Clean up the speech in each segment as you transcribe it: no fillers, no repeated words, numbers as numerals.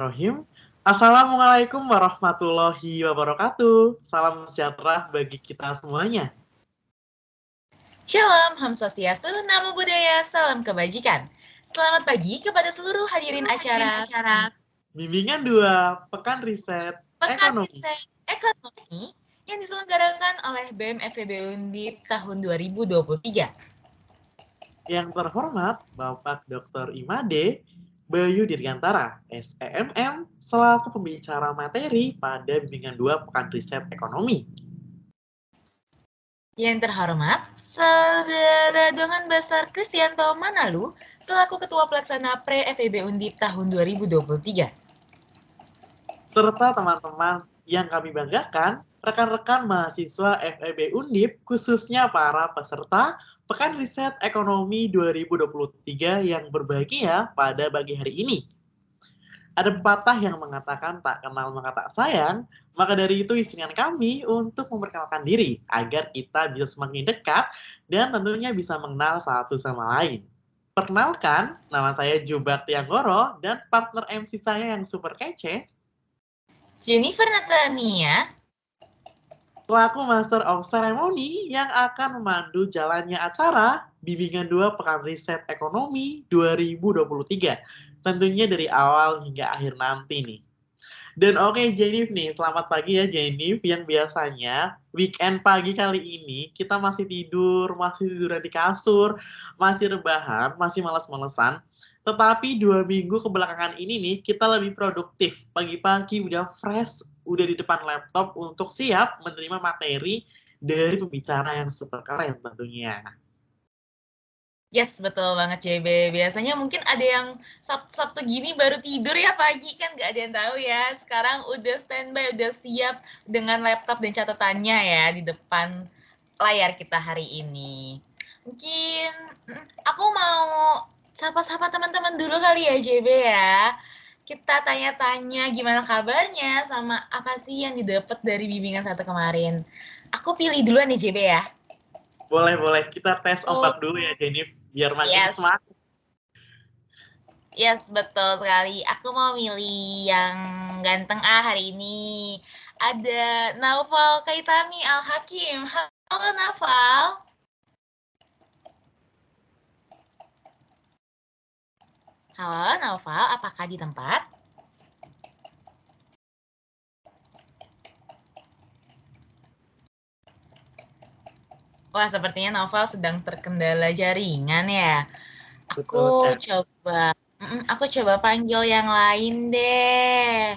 Bismillahirrahmanirrahim. Assalamualaikum warahmatullahi wabarakatuh. Salam sejahtera bagi kita semuanya. Shalom, Om Swastiastu, Namo Buddhaya, salam kebajikan. Selamat pagi kepada seluruh hadirin acara Bimbingan 2, Pekan Riset Pekan Ekonomi. Riset Ekonomi yang diselenggarakan oleh BEM FEB Undip tahun 2023. Yang terhormat Bapak Dr. Imade Bayu Dirgantara, SEMM, selaku pembicara materi pada bimbingan 2 Pekan Riset Ekonomi. Yang terhormat Saudara Dongan Besar Kristianto Manalu, selaku Ketua Pelaksana Pre-FEB Undip tahun 2023. Serta teman-teman yang kami banggakan, rekan-rekan mahasiswa FEB Undip, khususnya para peserta Pekan Riset Ekonomi 2023 yang berbahagia pada pagi hari ini. Ada pepatah yang mengatakan tak kenal maka tak sayang, maka dari itu izinkan kami untuk memperkenalkan diri agar kita bisa semakin dekat dan tentunya bisa mengenal satu sama lain. Perkenalkan, nama saya Jubakti Anggoro dan partner MC saya yang super kece, Jennifer Natania, selaku Master of Ceremony yang akan memandu jalannya acara Bimbingan 2 Pekan Riset Ekonomi 2023. Tentunya dari awal hingga akhir nanti nih. Dan oke, Jenif nih, selamat pagi ya Jenif, yang biasanya weekend pagi kali ini kita masih tiduran di kasur, masih rebahan, masih malas-malesan. Tetapi 2 minggu kebelakangan ini nih, kita lebih produktif. Pagi-pagi udah fresh, udah di depan laptop untuk siap menerima materi dari pembicara yang super keren tentunya. yes, betul banget JB. Biasanya mungkin ada yang Sabtu gini baru tidur ya pagi, kan nggak ada yang tahu ya. Sekarang udah standby, udah siap dengan laptop dan catatannya ya di depan layar kita hari ini. Mungkin aku mau sapa-sapa teman-teman dulu kali ya JB ya. Kita tanya-tanya gimana kabarnya sama apa sih yang didapat dari bimbingan 1 kemarin. Aku pilih duluan nih JB ya. Boleh. Kita tes ombak dulu ya Jenif, biar makin Yes. semangat. Yes, betul sekali. Aku mau milih yang ganteng hari ini. Ada Naufal Kaitami Al-Hakim. Halo Naufal. Halo Naufal, apakah di tempat? Wah, sepertinya Naufal sedang terkendala jaringan ya. Aku coba panggil yang lain deh.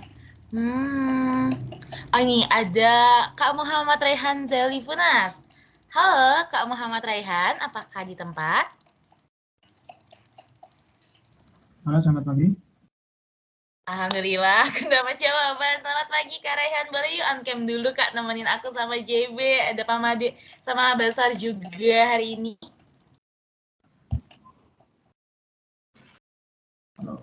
Oh ini ada Kak Muhammad Raihan Zalifunas. Halo Kak Muhammad Raihan, apakah di tempat? Halo, selamat pagi. Alhamdulillah, aku dapat jawaban. Selamat pagi Kak Raihan. Boleh yuk on cam dulu Kak, nemenin aku sama JB. Ada Pak Made sama Basar juga hari ini. Halo.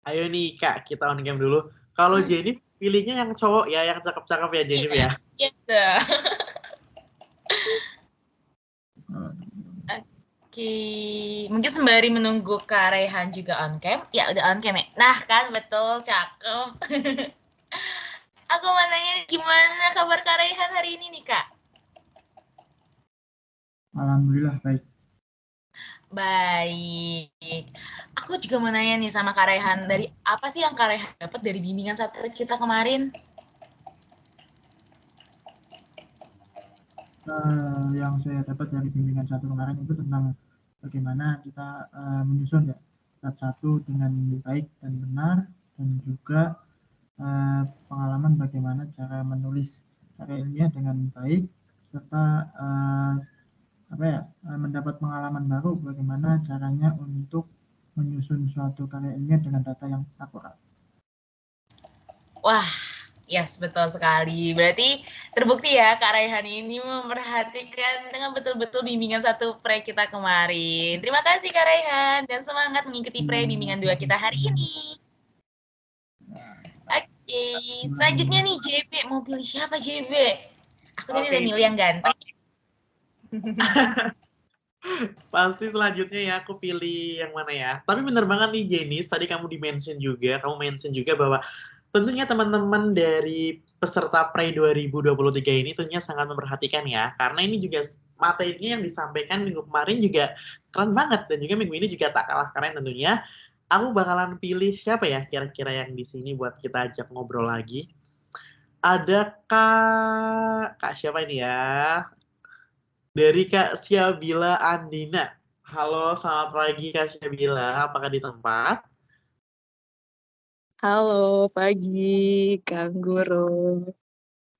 Ayo nih Kak, kita on cam dulu. Kalau Jenif, pilihnya yang cowok ya, yang cakep-cakep ya Jenif ya. Iya. Oke, mungkin sembari menunggu Kak Raihan juga on cam. Ya udah on cam ya. Nah kan betul, cakep. Aku mau nanya gimana kabar Kak Raihan hari ini nih Kak? Alhamdulillah baik. Baik. Aku juga mau nanya nih sama Kak Raihan, dari apa sih yang Kak Raihan dapat dari bimbingan 1 kita kemarin? Yang saya dapat dari bimbingan 1 kemarin itu tentang bagaimana kita menyusun ya tab 1 dengan baik dan benar, dan juga pengalaman bagaimana cara menulis karya ilmiah dengan baik, serta mendapat pengalaman baru bagaimana caranya untuk menyusun suatu karya ilmiah dengan data yang akurat. Wah, yes, betul sekali. Berarti terbukti ya Kak Raihan ini memperhatikan dengan betul-betul bimbingan 1 pre kita kemarin. Terima kasih Kak Raihan, dan semangat mengikuti pre bimbingan 2 kita hari ini. Oke, selanjutnya nih JB. Mau pilih siapa JB? Aku tadi udah milih yang ganteng. Pasti selanjutnya ya aku pilih yang mana ya. Tapi bener banget nih Jenis, tadi kamu kamu mention juga bahwa tentunya teman-teman dari peserta Pre 2023 ini tentunya sangat memperhatikan ya. Karena ini juga materinya yang disampaikan minggu kemarin juga keren banget. Dan juga minggu ini juga tak kalah keren tentunya. Aku bakalan pilih siapa ya kira-kira yang di sini buat kita ajak ngobrol lagi. Ada Kak siapa ini ya? Dari Kak Syabila Andina. Halo, selamat pagi Kak Syabila. Apakah di tempat? Halo, pagi, Kang Guru.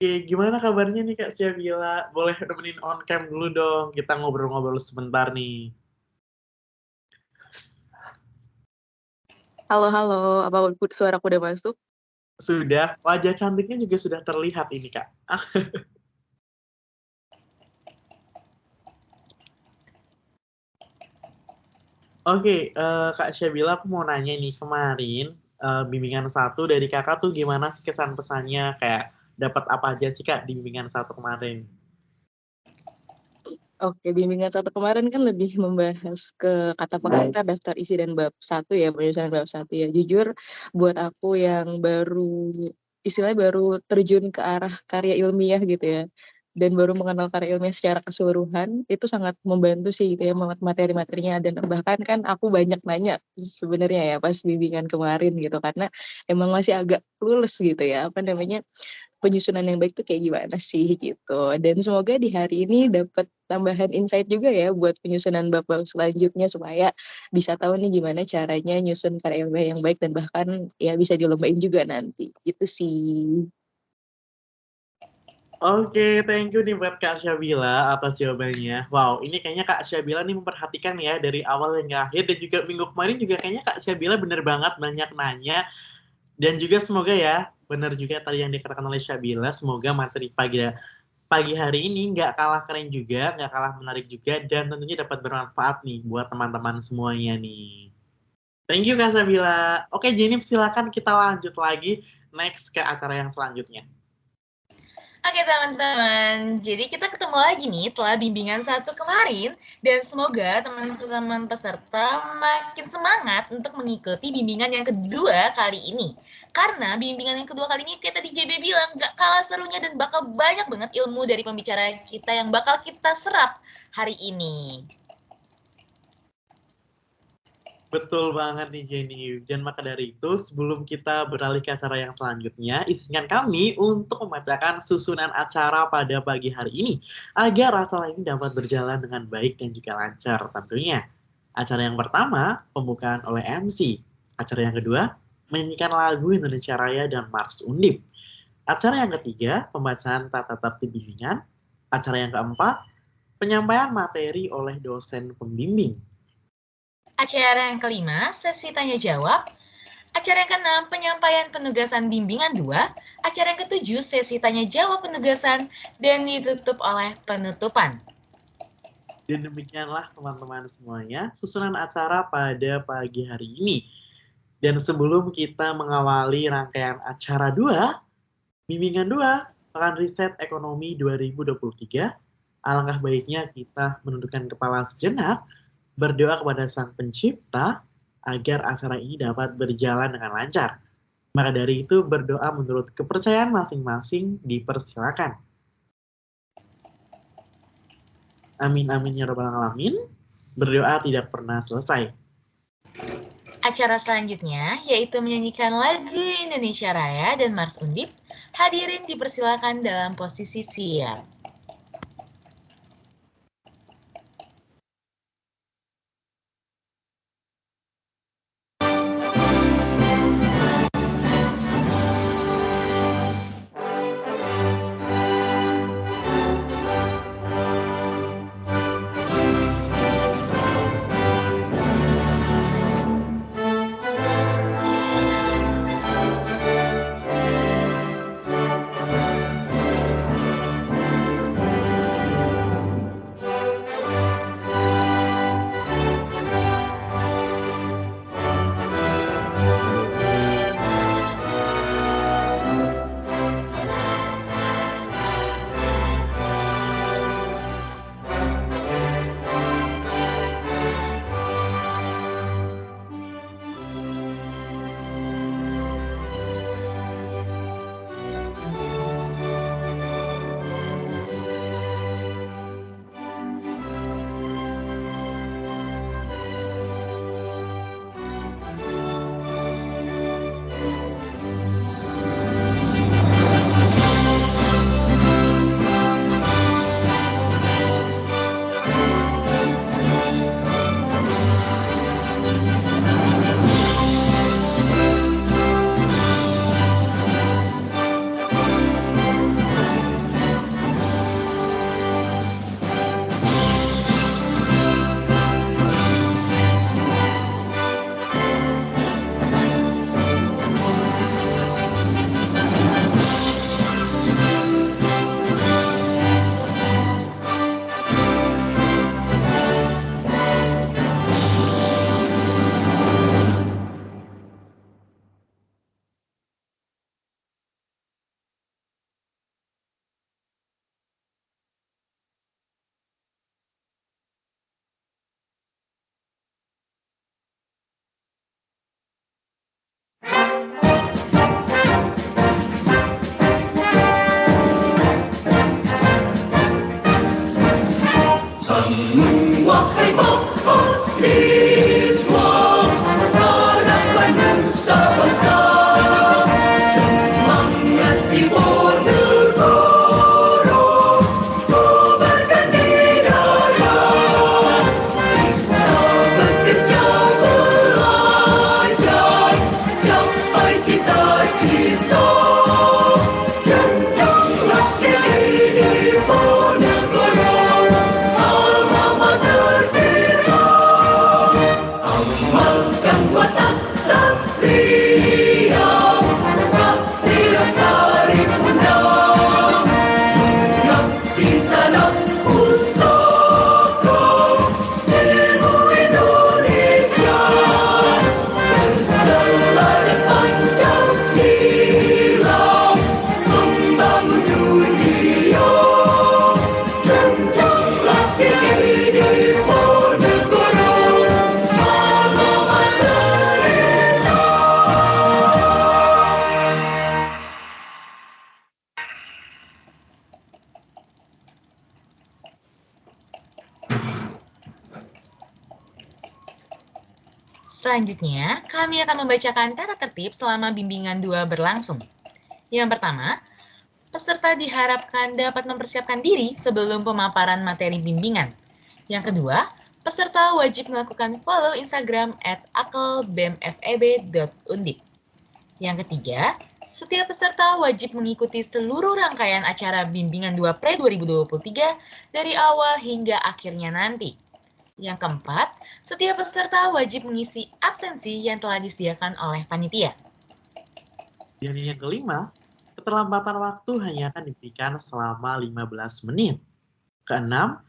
Oke, gimana kabarnya nih Kak Syabila? Boleh nemenin on cam dulu dong. Kita ngobrol-ngobrol sebentar nih. Halo, apa suaraku udah masuk? Sudah, wajah cantiknya juga sudah terlihat ini Kak. Oke, Kak Syabila aku mau nanya nih kemarin bimbingan satu dari kakak tuh gimana sih kesan pesannya kayak dapat apa aja sih Kak di bimbingan satu kemarin? Oke, bimbingan satu kemarin kan lebih membahas ke kata pengantar, daftar isi dan bab satu ya, penyusunan bab satu ya. Jujur, buat aku yang istilahnya baru terjun ke arah karya ilmiah gitu ya, dan baru mengenal karya ilmiah secara keseluruhan, itu sangat membantu sih gitu ya, materi-materinya. Dan bahkan kan aku banyak nanya sebenarnya ya pas bimbingan kemarin gitu, karena emang masih agak clueless gitu ya, apa namanya, penyusunan yang baik tuh kayak gimana sih gitu. Dan semoga di hari ini dapat tambahan insight juga ya buat penyusunan bab-bab selanjutnya supaya bisa tahu nih gimana caranya nyusun karya ilmiah yang baik dan bahkan ya bisa dilombain juga nanti. Itu sih. Oke, thank you nih buat Kak Syabila atas jawabannya. Wow, ini kayaknya Kak Syabila nih memperhatikan ya dari awal hingga akhir dan juga minggu kemarin juga kayaknya Kak Syabila bener banget banyak nanya dan juga semoga ya bener juga tadi yang dikatakan oleh Syabila, semoga materi pagi hari ini nggak kalah keren juga, nggak kalah menarik juga dan tentunya dapat bermanfaat nih buat teman-teman semuanya nih. Thank you Kak Syabila. Oke, Jenif silakan kita lanjut lagi next ke acara yang selanjutnya. Oke teman-teman, jadi kita ketemu lagi nih setelah bimbingan satu kemarin dan semoga teman-teman peserta makin semangat untuk mengikuti bimbingan yang kedua kali ini. Karena bimbingan yang kedua kali ini kayak tadi JB bilang gak kalah serunya dan bakal banyak banget ilmu dari pembicara kita yang bakal kita serap hari ini. Betul banget nih Jenny. Dan maka dari itu, sebelum kita beralih ke acara yang selanjutnya, izinkan kami untuk membacakan susunan acara pada pagi hari ini, agar acara ini dapat berjalan dengan baik dan juga lancar tentunya. Acara yang pertama, pembukaan oleh MC. Acara yang kedua, menyanyikan lagu Indonesia Raya dan Mars Undip. Acara yang ketiga, pembacaan tata tertib bimbingan. Acara yang keempat, penyampaian materi oleh dosen pembimbing. Acara yang kelima, sesi tanya jawab. Acara yang keenam, penyampaian penugasan bimbingan 2. Acara yang ketujuh, sesi tanya jawab penugasan. Dan ditutup oleh penutupan. Dan demikianlah teman-teman semuanya, susunan acara pada pagi hari ini. Dan sebelum kita mengawali rangkaian acara 2, bimbingan 2, Pekan Riset Ekonomi 2023, alangkah baiknya kita menundukkan kepala sejenak, berdoa kepada Sang Pencipta agar acara ini dapat berjalan dengan lancar. Maka dari itu berdoa menurut kepercayaan masing-masing dipersilakan. Amin amin ya rabbal alamin. Berdoa tidak pernah selesai. Acara selanjutnya yaitu menyanyikan lagu Indonesia Raya dan Mars Undip. Hadirin dipersilakan dalam posisi siap. Selanjutnya, kami akan membacakan tata tertib selama bimbingan 2 berlangsung. Yang pertama, peserta diharapkan dapat mempersiapkan diri sebelum pemaparan materi bimbingan. Yang kedua, peserta wajib melakukan follow Instagram @akelbemfeb.undip. Yang ketiga, setiap peserta wajib mengikuti seluruh rangkaian acara bimbingan 2 Pre 2023 dari awal hingga akhirnya nanti. Yang keempat, setiap peserta wajib mengisi absensi yang telah disediakan oleh panitia. Dan yang kelima, keterlambatan waktu hanya akan diberikan selama 15 menit. Keenam,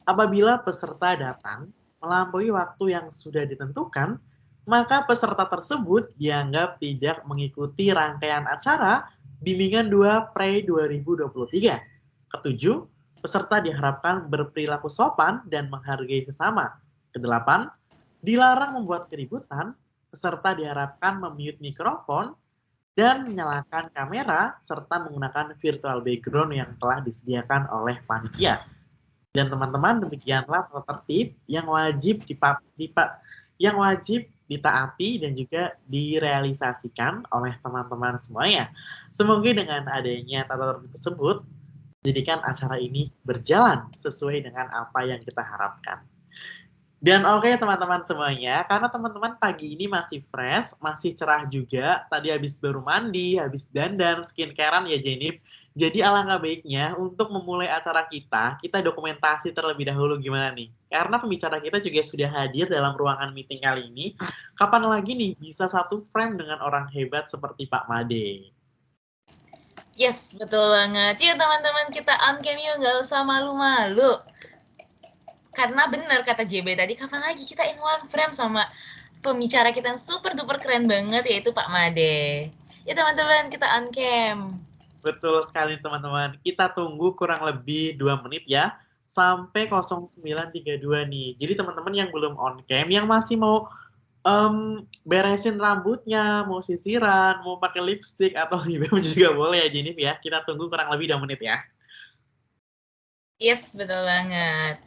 apabila peserta datang melampaui waktu yang sudah ditentukan, maka peserta tersebut dianggap tidak mengikuti rangkaian acara bimbingan 2 Pre 2023. Ketujuh, peserta diharapkan berperilaku sopan dan menghargai sesama. Kedelapan, dilarang membuat keributan, peserta diharapkan memute mikrofon dan menyalakan kamera serta menggunakan virtual background yang telah disediakan oleh panitia. Dan teman-teman, demikianlah tata tertib yang wajib ditaati dan juga direalisasikan oleh teman-teman semuanya. Semoga dengan adanya tata tertib tersebut, jadikan acara ini berjalan sesuai dengan apa yang kita harapkan. Dan oke teman-teman semuanya, karena teman-teman pagi ini masih fresh, masih cerah juga, tadi habis baru mandi, habis dandan, skincarean ya Jenif. Jadi alangkah baiknya untuk memulai acara kita dokumentasi terlebih dahulu gimana nih? Karena pembicara kita juga sudah hadir dalam ruangan meeting kali ini. Kapan lagi nih bisa satu frame dengan orang hebat seperti Pak Made? Yes, betul banget. Yuk teman-teman, kita on cam yuk, nggak usah malu-malu. Karena benar kata JB tadi, kapan lagi kita in one frame sama pembicara kita yang super duper keren banget, yaitu Pak Made. Ya teman-teman, kita on cam. Betul sekali teman-teman. Kita tunggu kurang lebih 2 menit ya, sampai 09.32 nih. Jadi teman-teman yang belum on cam, yang masih mau beresin rambutnya, mau sisiran, mau pakai lipstick atau BBM juga boleh ya Jenif ya. Kita tunggu kurang lebih 2 menit ya. Yes, betul banget.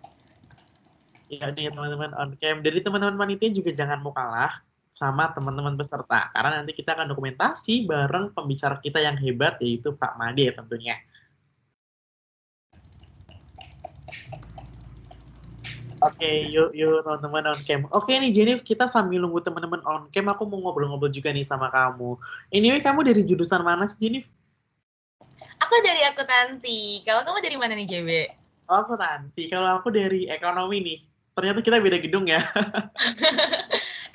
Ya nih teman-teman on cam. Jadi teman-teman panitia juga jangan mau kalah sama teman-teman peserta. Karena nanti kita akan dokumentasi bareng pembicara kita yang hebat yaitu Pak Made tentunya. Oke, yuk teman-teman on cam. Oke nih Jenif, kita sambil nunggu teman-teman on cam, aku mau ngobrol-ngobrol juga nih sama kamu. Anyway, kamu dari jurusan mana sih Jenif? Aku dari akuntansi. Kalau kamu dari mana nih, JB? Oh, akuntansi. Kalau aku dari ekonomi nih. Ternyata kita beda gedung ya.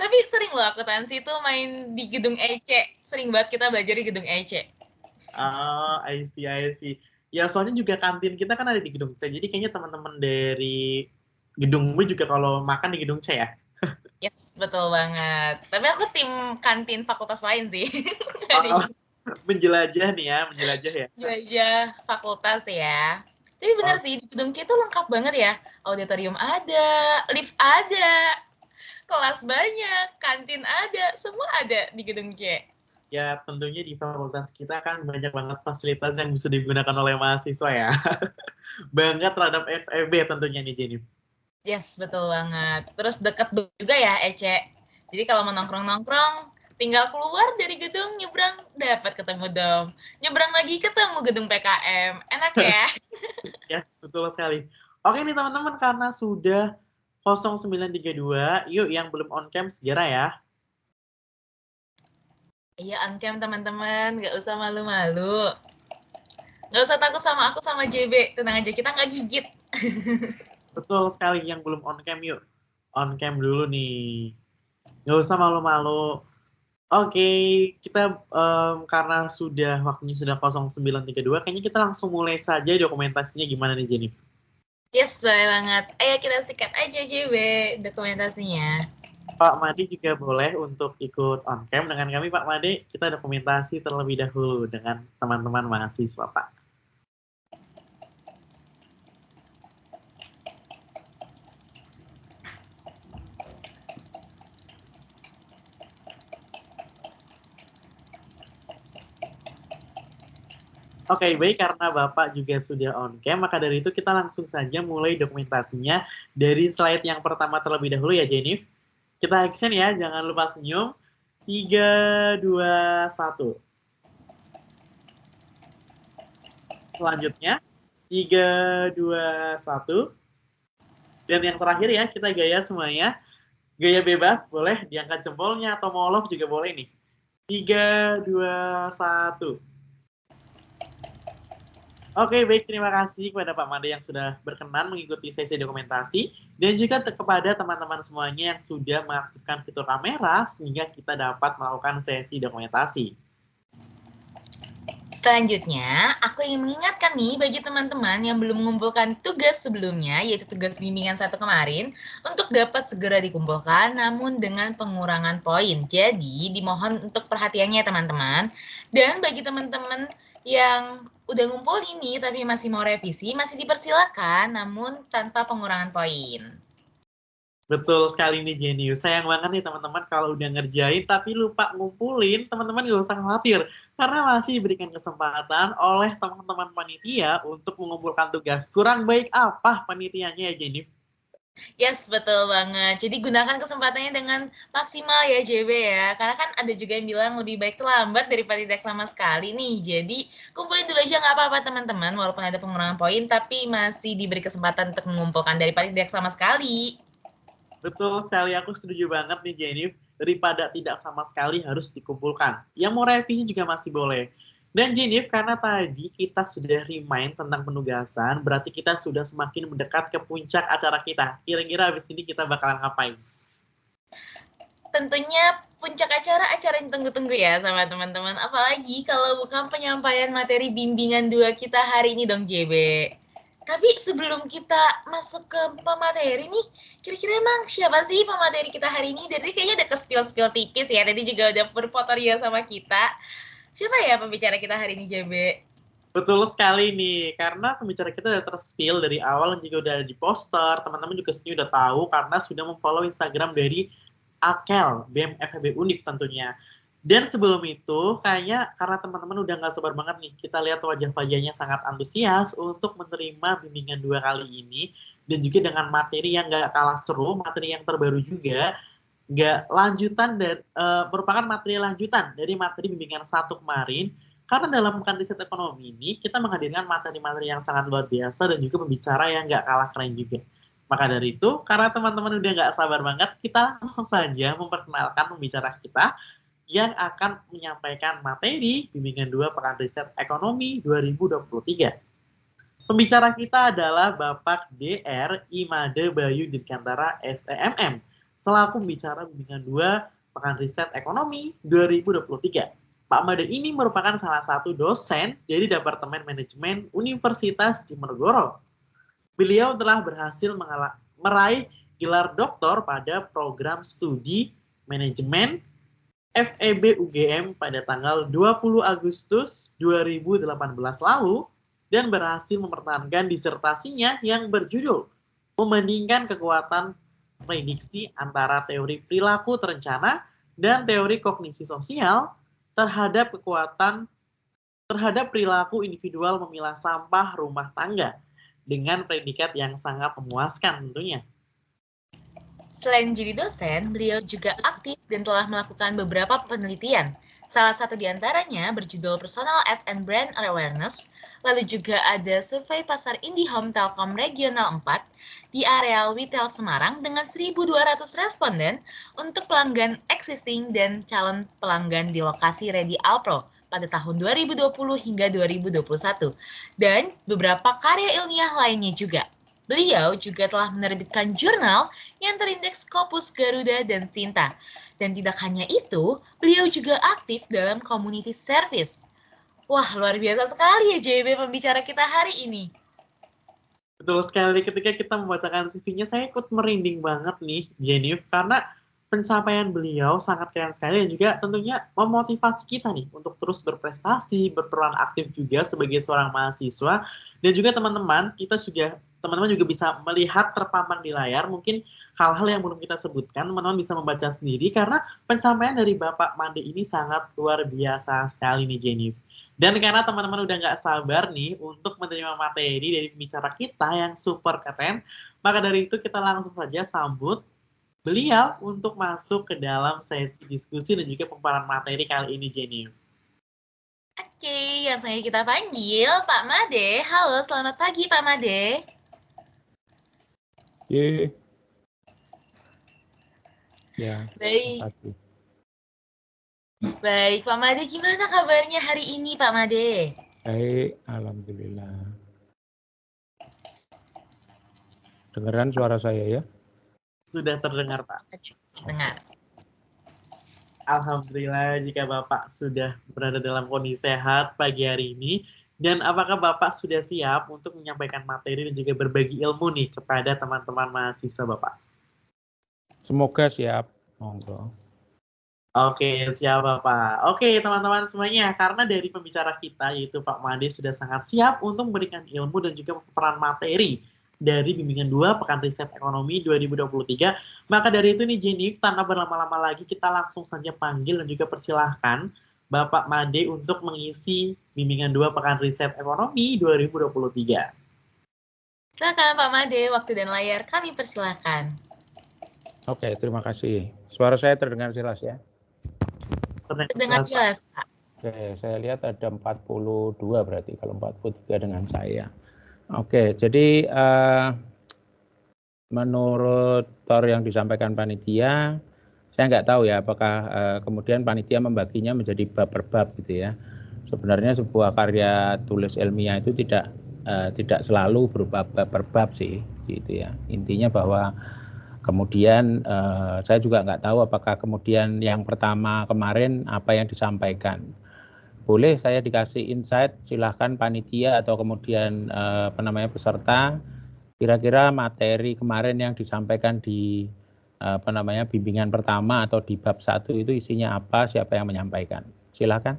Tapi sering loh akuntansi itu main di gedung EC. Sering banget kita belajar di gedung EC. Oh, I see. Ya, soalnya juga kantin kita kan ada di gedung C. Jadi kayaknya teman-teman dari gedungmu juga kalau makan di gedung C ya? Yes, betul banget. Tapi aku tim kantin fakultas lain sih. Oh, menjelajah nih ya, menjelajah ya. Jelajah fakultas ya. Tapi benar sih, di gedung C itu lengkap banget ya. Auditorium ada, lift ada, kelas banyak, kantin ada, semua ada di gedung C. Ya, tentunya di fakultas kita kan banyak banget fasilitas yang bisa digunakan oleh mahasiswa ya. Bangga terhadap FEB tentunya nih, Jenny. Yes, betul banget. Terus deket juga ya, Ece. Jadi kalau mau nongkrong-nongkrong, tinggal keluar dari gedung, nyebrang, dapat ketemu dom. Nyebrang lagi ketemu gedung PKM. Enak ya? Ya, betul sekali. Oke nih teman-teman, karena sudah 09.32, yuk yang belum on cam segera ya. Iya, on cam teman-teman. Nggak usah malu-malu. Nggak usah takut sama aku sama JB. Tenang aja, kita nggak gigit. Betul sekali, yang belum on cam yuk. On cam dulu nih. Nggak usah malu-malu. Oke, kita karena waktunya sudah 09.32, kayaknya kita langsung mulai saja dokumentasinya gimana nih, Jenny? Yes, boleh banget. Ayo kita sikat aja JB dokumentasinya. Pak Made juga boleh untuk ikut on cam dengan kami, Pak Made. Kita dokumentasi terlebih dahulu dengan teman-teman mahasiswa, Pak. Oke, baik, karena Bapak juga sudah on cam, maka dari itu kita langsung saja mulai dokumentasinya dari slide yang pertama terlebih dahulu ya, Jenif. Kita action ya, jangan lupa senyum. 3, 2, 1. Selanjutnya, 3, 2, 1. Dan yang terakhir ya, kita gaya semuanya. Gaya bebas, boleh diangkat jempolnya atau mau love juga boleh nih. 3, 2, 1. Oke, baik. Terima kasih kepada Pak Made yang sudah berkenan mengikuti sesi dokumentasi dan juga kepada teman-teman semuanya yang sudah mengaktifkan fitur kamera sehingga kita dapat melakukan sesi dokumentasi. Selanjutnya, aku ingin mengingatkan nih bagi teman-teman yang belum mengumpulkan tugas sebelumnya, yaitu tugas bimbingan 1 kemarin, untuk dapat segera dikumpulkan namun dengan pengurangan poin. Jadi, dimohon untuk perhatiannya teman-teman. Dan bagi teman-teman yang udah ngumpul ini tapi masih mau revisi, masih dipersilakan namun tanpa pengurangan poin. Betul sekali nih Jenius. Sayang banget nih teman-teman kalau udah ngerjain tapi lupa ngumpulin, teman-teman gak usah khawatir. Karena masih diberikan kesempatan oleh teman-teman panitia untuk mengumpulkan tugas. Kurang baik apa panitianya ya Jenif? Yes, betul banget. Jadi gunakan kesempatannya dengan maksimal ya JB ya. Karena kan ada juga yang bilang lebih baik terlambat daripada tidak sama sekali nih. Jadi kumpulin dulu aja nggak apa-apa teman-teman. Walaupun ada pengurangan poin, tapi masih diberi kesempatan untuk mengumpulkan daripada tidak sama sekali. Betul sekali, aku setuju banget nih Jenif. Daripada tidak sama sekali harus dikumpulkan. Yang mau revisi juga masih boleh. Dan Jenif, karena tadi kita sudah remind tentang penugasan, berarti kita sudah semakin mendekat ke puncak acara kita. Kira-kira habis ini kita bakalan ngapain? Tentunya puncak acara yang tunggu-tunggu ya sama teman-teman. Apalagi kalau bukan penyampaian materi bimbingan 2 kita hari ini dong JB. Tapi sebelum kita masuk ke pemateri nih, kira-kira emang siapa sih pemateri kita hari ini? Dari kayaknya udah ke-spill tipis ya, tadi juga udah berfoto ria sama kita. Siapa ya pembicara kita hari ini, JB? Betul sekali nih, karena pembicara kita udah terspill dari awal dan juga udah ada di poster, teman-teman juga sebenarnya udah tahu karena sudah memfollow Instagram dari Akel, BEM FEB Undip tentunya. Dan sebelum itu, kayaknya karena teman-teman udah nggak sabar banget nih, kita lihat wajah-wajahnya sangat antusias untuk menerima bimbingan 2 kali ini, dan juga dengan materi yang nggak kalah seru, materi yang terbaru juga, nggak lanjutan dari, merupakan materi lanjutan dari materi bimbingan 1 kemarin, karena dalam pekan riset ekonomi ini, kita menghadirkan materi-materi yang sangat luar biasa dan juga pembicara yang nggak kalah keren juga. Maka dari itu, karena teman-teman udah nggak sabar banget, kita langsung saja memperkenalkan pembicara kita yang akan menyampaikan materi bimbingan 2 Pekan Riset Ekonomi 2023. Pembicara kita adalah Bapak DR Imade Bayu Dirgantara SEMM, selaku pembicara bimbingan 2 Pekan Riset Ekonomi 2023. Pak Made ini merupakan salah satu dosen dari Departemen Manajemen Universitas Diponegoro. Beliau telah berhasil meraih gelar doktor pada program studi manajemen FEB UGM pada tanggal 20 Agustus 2018 lalu dan berhasil mempertahankan disertasinya yang berjudul membandingkan kekuatan prediksi antara teori perilaku terencana dan teori kognisi sosial terhadap perilaku individual memilah sampah rumah tangga dengan predikat yang sangat memuaskan tentunya. Selain menjadi dosen, beliau juga aktif dan telah melakukan beberapa penelitian. Salah satu di antaranya berjudul Personal Ads and Brand Awareness, lalu juga ada survei pasar IndiHome Telkom Regional 4 di areal Witel Semarang dengan 1.200 responden untuk pelanggan existing dan calon pelanggan di lokasi Ready Alpro pada tahun 2020 hingga 2021, dan beberapa karya ilmiah lainnya juga. Beliau juga telah menerbitkan jurnal yang terindeks Scopus Garuda dan Sinta. Dan tidak hanya itu, beliau juga aktif dalam community service. Wah, luar biasa sekali ya JB pembicara kita hari ini. Betul sekali, ketika kita membacakan CV-nya, saya ikut merinding banget nih, Jenif, karena pencapaian beliau sangat keren sekali dan juga tentunya memotivasi kita nih untuk terus berprestasi, berperan aktif juga sebagai seorang mahasiswa, dan juga teman-teman juga bisa melihat terpampang di layar mungkin hal-hal yang belum kita sebutkan, teman-teman bisa membaca sendiri karena pencapaian dari Bapak Made ini sangat luar biasa sekali nih Jenif. Dan karena teman-teman udah nggak sabar nih untuk menerima materi dari pembicara kita yang super keren, maka dari itu kita langsung saja sambut beliau untuk masuk ke dalam sesi diskusi dan juga pemaparan materi kali ini, Jenny. Oke, yang selanjutnya kita panggil Pak Made. Halo, selamat pagi Pak Made. Ya, Baik, pagi. baik Pak Made, gimana kabarnya hari ini Pak Made? Baik, alhamdulillah. Dengeran suara saya ya? Sudah terdengar, Pak. Dengar. Alhamdulillah jika Bapak sudah berada dalam kondisi sehat pagi hari ini. Dan apakah Bapak sudah siap untuk menyampaikan materi dan juga berbagi ilmu nih kepada teman-teman mahasiswa Bapak? Semoga siap. Monggo. Oke, siap Bapak. Oke, teman-teman semuanya, karena dari pembicara kita yaitu Pak Made sudah sangat siap untuk memberikan ilmu dan juga peran materi dari bimbingan 2 Pekan Riset Ekonomi 2023. Maka dari itu nih Jenif, tanpa berlama-lama lagi kita langsung saja panggil dan juga persilahkan Bapak Made untuk mengisi bimbingan 2 Pekan Riset Ekonomi 2023. Silakan Pak Made, waktu dan layar kami persilahkan. Oke, terima kasih. Suara saya terdengar jelas ya? Terdengar jelas, Pak. Oke, saya lihat ada 42 berarti, kalau 43 dengan saya. Oke, jadi menurut tor yang disampaikan panitia, saya nggak tahu ya apakah kemudian panitia membaginya menjadi bab per bab gitu ya. Sebenarnya sebuah karya tulis ilmiah itu tidak selalu berupa bab per bab sih, gitu ya. Intinya bahwa kemudian saya juga nggak tahu apakah kemudian yang pertama kemarin apa yang disampaikan. Boleh saya dikasih insight, silahkan panitia atau kemudian peserta. Kira-kira materi kemarin yang disampaikan di bimbingan pertama atau di bab 1 itu isinya apa, siapa yang menyampaikan? Silakan.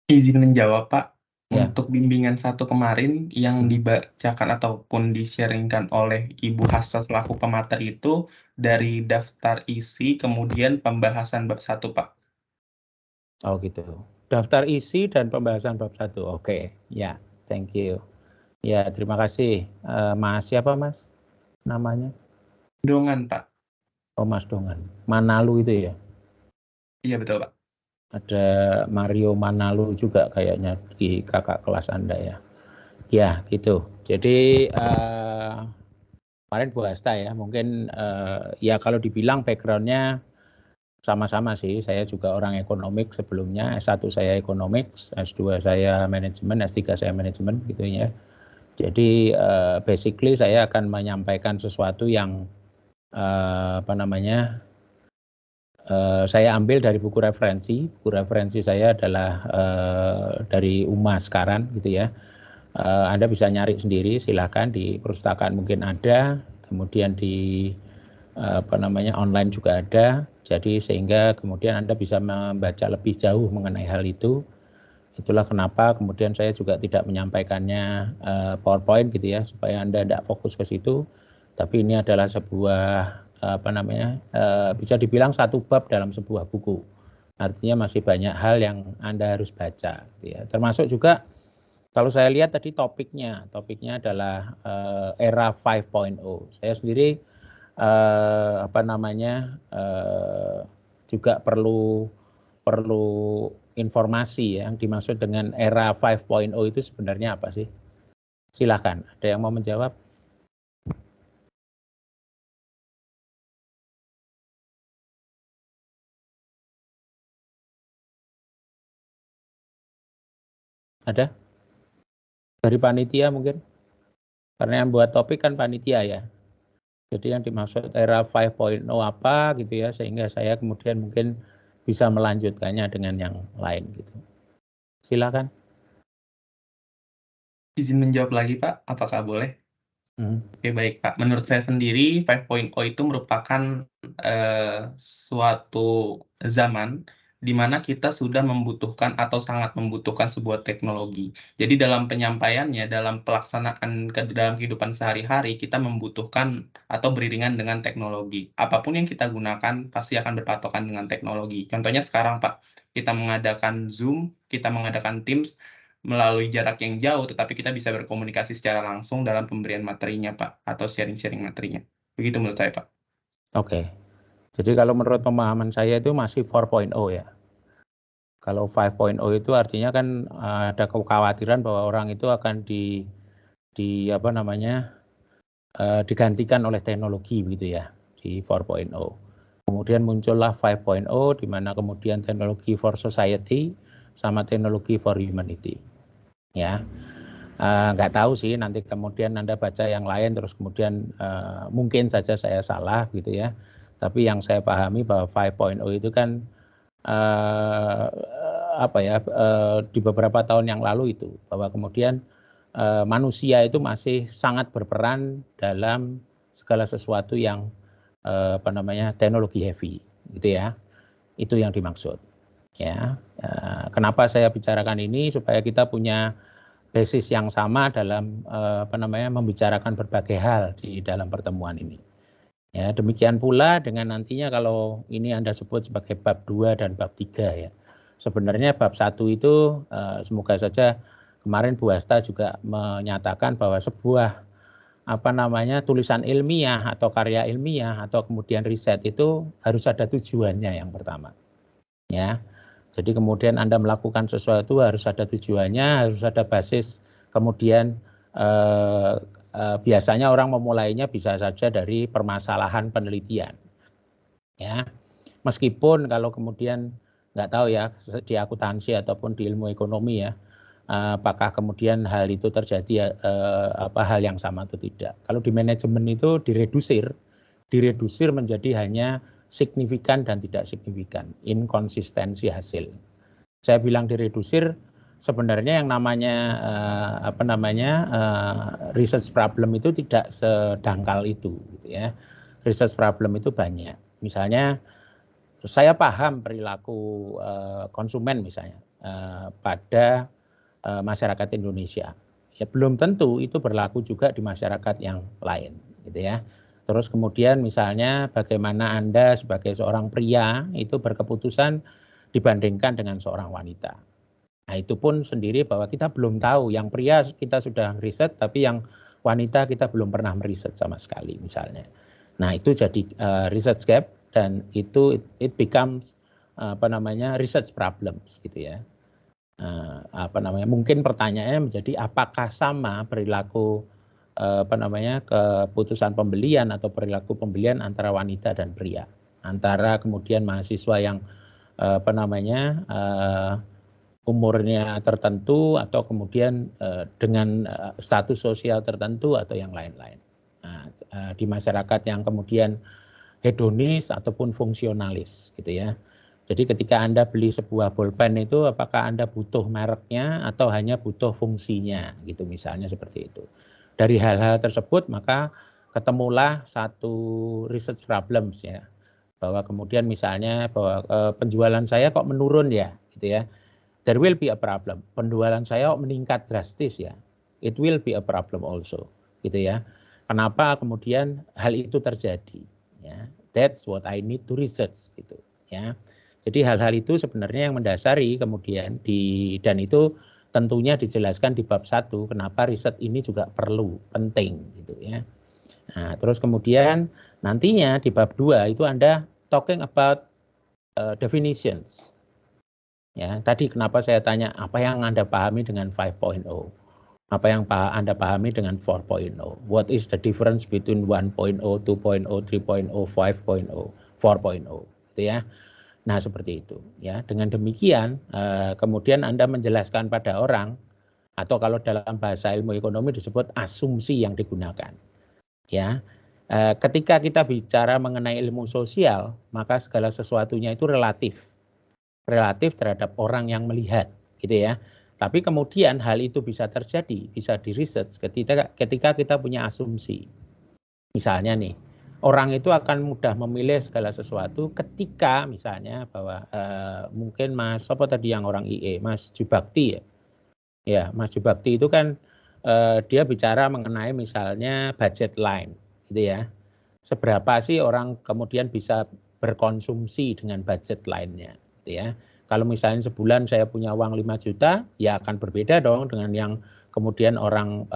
Izin menjawab, Pak. Ya. Untuk bimbingan 1 kemarin yang dibacakan ataupun di-sharingkan oleh Ibu Hassa selaku pemateri itu dari daftar isi kemudian pembahasan bab 1, Pak. Oh gitu. Daftar isi dan pembahasan bab 1. Oke, ya, thank you. Ya, terima kasih. Mas siapa Mas namanya? Dongan, Pak. Oh, Mas Dongan. Manalu itu ya? Iya, betul, Pak. Ada Mario Manalu juga kayaknya di kakak kelas Anda ya. Ya, gitu. Jadi kemarin Bu Hasta ya, mungkin ya kalau dibilang background-nya sama-sama sih, saya juga orang ekonomik sebelumnya, S1 saya ekonomik, S2 saya manajemen, S3 saya manajemen gitu ya. Jadi basically saya akan menyampaikan sesuatu yang saya ambil dari buku referensi. Buku referensi saya adalah dari UMA sekarang gitu ya. Anda bisa nyari sendiri, silakan di perpustakaan mungkin ada, kemudian di online juga ada. Jadi sehingga kemudian Anda bisa membaca lebih jauh mengenai hal itu. Itulah kenapa kemudian saya juga tidak menyampaikannya PowerPoint gitu ya, supaya Anda tidak fokus ke situ. Tapi ini adalah sebuah bisa dibilang satu bab dalam sebuah buku. Artinya masih banyak hal yang Anda harus baca gitu ya. Termasuk juga kalau saya lihat tadi topiknya adalah era 5.0. Saya sendiri juga perlu informasi ya, yang dimaksud dengan era 5.0 itu sebenarnya apa sih? Silakan, ada yang mau menjawab? Ada? Dari panitia mungkin? Karena yang buat topik kan panitia ya. Jadi yang dimaksud era 5.0 apa gitu ya, sehingga saya kemudian mungkin bisa melanjutkannya dengan yang lain gitu. Silakan. Izin menjawab lagi, Pak. Apakah boleh? Oke, baik, Pak. Menurut saya sendiri, 5.0 itu merupakan suatu zaman di mana kita sudah membutuhkan atau sangat membutuhkan sebuah teknologi. Jadi dalam penyampaiannya, dalam pelaksanaan dalam kehidupan sehari-hari, kita membutuhkan atau beriringan dengan teknologi. Apapun yang kita gunakan pasti akan berpatokan dengan teknologi. Contohnya sekarang, Pak, kita mengadakan Zoom, kita mengadakan Teams, melalui jarak yang jauh, tetapi kita bisa berkomunikasi secara langsung dalam pemberian materinya, Pak, atau sharing-sharing materinya. Begitu menurut saya, Pak. Oke. Jadi kalau menurut pemahaman saya itu masih 4.0 ya. Kalau 5.0 itu artinya kan ada kekhawatiran bahwa orang itu akan digantikan oleh teknologi begitu ya di 4.0. Kemudian muncullah 5.0 di mana kemudian teknologi for society sama teknologi for humanity. Ya. Nggak tahu sih nanti kemudian Anda baca yang lain terus kemudian mungkin saja saya salah gitu ya. Tapi yang saya pahami bahwa 5.0 itu kan di beberapa tahun yang lalu itu bahwa kemudian manusia itu masih sangat berperan dalam segala sesuatu yang teknologi heavy gitu ya. Itu yang dimaksud ya. Kenapa saya bicarakan ini supaya kita punya basis yang sama dalam membicarakan berbagai hal di dalam pertemuan ini. Ya, demikian pula dengan nantinya kalau ini Anda sebut sebagai bab 2 dan bab 3 ya. Sebenarnya bab 1 itu semoga saja kemarin Bu Hasta juga menyatakan bahwa sebuah tulisan ilmiah atau karya ilmiah atau kemudian riset itu harus ada tujuannya yang pertama. Ya. Jadi kemudian Anda melakukan sesuatu harus ada tujuannya, harus ada basis. Kemudian biasanya orang memulainya bisa saja dari permasalahan penelitian. Ya, meskipun kalau kemudian nggak tahu ya di akuntansi ataupun di ilmu ekonomi ya, apakah kemudian hal itu terjadi hal yang sama atau tidak. Kalau di manajemen itu diredusir menjadi hanya signifikan dan tidak signifikan, inkonsistensi hasil. Saya bilang diredusir, sebenarnya yang namanya research problem itu tidak sedangkal itu gitu ya. Research problem itu banyak. Misalnya saya paham perilaku konsumen misalnya pada masyarakat Indonesia. Ya belum tentu itu berlaku juga di masyarakat yang lain gitu ya. Terus kemudian misalnya bagaimana Anda sebagai seorang pria itu berkeputusan dibandingkan dengan seorang wanita. Nah itu pun sendiri bahwa kita belum tahu, yang pria kita sudah riset tapi yang wanita kita belum pernah meriset sama sekali misalnya. Nah itu jadi research gap dan itu it becomes research problems gitu ya. Mungkin pertanyaannya menjadi apakah sama perilaku keputusan pembelian atau perilaku pembelian antara wanita dan pria, antara kemudian mahasiswa yang umurnya tertentu atau kemudian dengan status sosial tertentu atau yang lain-lain. Nah, di masyarakat yang kemudian hedonis ataupun fungsionalis gitu ya. Jadi ketika Anda beli sebuah bolpen itu apakah Anda butuh mereknya atau hanya butuh fungsinya gitu misalnya seperti itu. Dari hal-hal tersebut maka ketemulah satu research problems ya. Bahwa kemudian misalnya bahwa penjualan saya kok menurun ya gitu ya. There will be a problem. Penjualan saya kok meningkat drastis ya. It will be a problem also gitu ya. Kenapa kemudian hal itu terjadi ya. That's what I need to research gitu ya. Jadi hal-hal itu sebenarnya yang mendasari kemudian dan itu tentunya dijelaskan di bab 1 kenapa riset ini juga perlu, penting gitu ya. Nah, terus kemudian nantinya di bab 2 itu Anda talking about definitions. Ya, tadi kenapa saya tanya apa yang Anda pahami dengan 5.0? Apa yang Anda pahami dengan 4.0? What is the difference between 1.0, 2.0, 3.0, 5.0, 4.0 gitu ya. Nah, seperti itu ya. Dengan demikian kemudian Anda menjelaskan pada orang atau kalau dalam bahasa ilmu ekonomi disebut asumsi yang digunakan. Ya. Ketika kita bicara mengenai ilmu sosial, maka segala sesuatunya itu relatif terhadap orang yang melihat, gitu ya. Tapi kemudian hal itu bisa terjadi, bisa di-research ketika kita punya asumsi. Misalnya nih, orang itu akan mudah memilih segala sesuatu ketika misalnya bahwa mungkin Mas yang orang IE, Mas Jubakti ya. Ya, Mas Jubakti itu kan dia bicara mengenai misalnya budget line, gitu ya. Seberapa sih orang kemudian bisa berkonsumsi dengan budget line-nya, gitu ya. Kalau misalnya sebulan saya punya uang 5 juta, ya akan berbeda dong dengan yang kemudian orang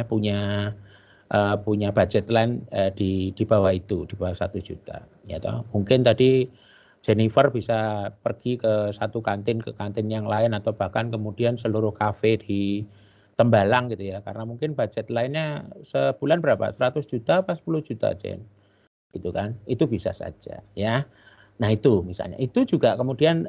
punya budget line di bawah itu, di bawah 1 juta. Ya toh. Mungkin tadi Jennifer bisa pergi ke satu kantin ke kantin yang lain atau bahkan kemudian seluruh kafe di Tembalang gitu ya. Karena mungkin budget lainnya sebulan berapa? 100 juta apa 10 juta, Jen? Gitu kan. Itu bisa saja ya. Nah itu misalnya, itu juga kemudian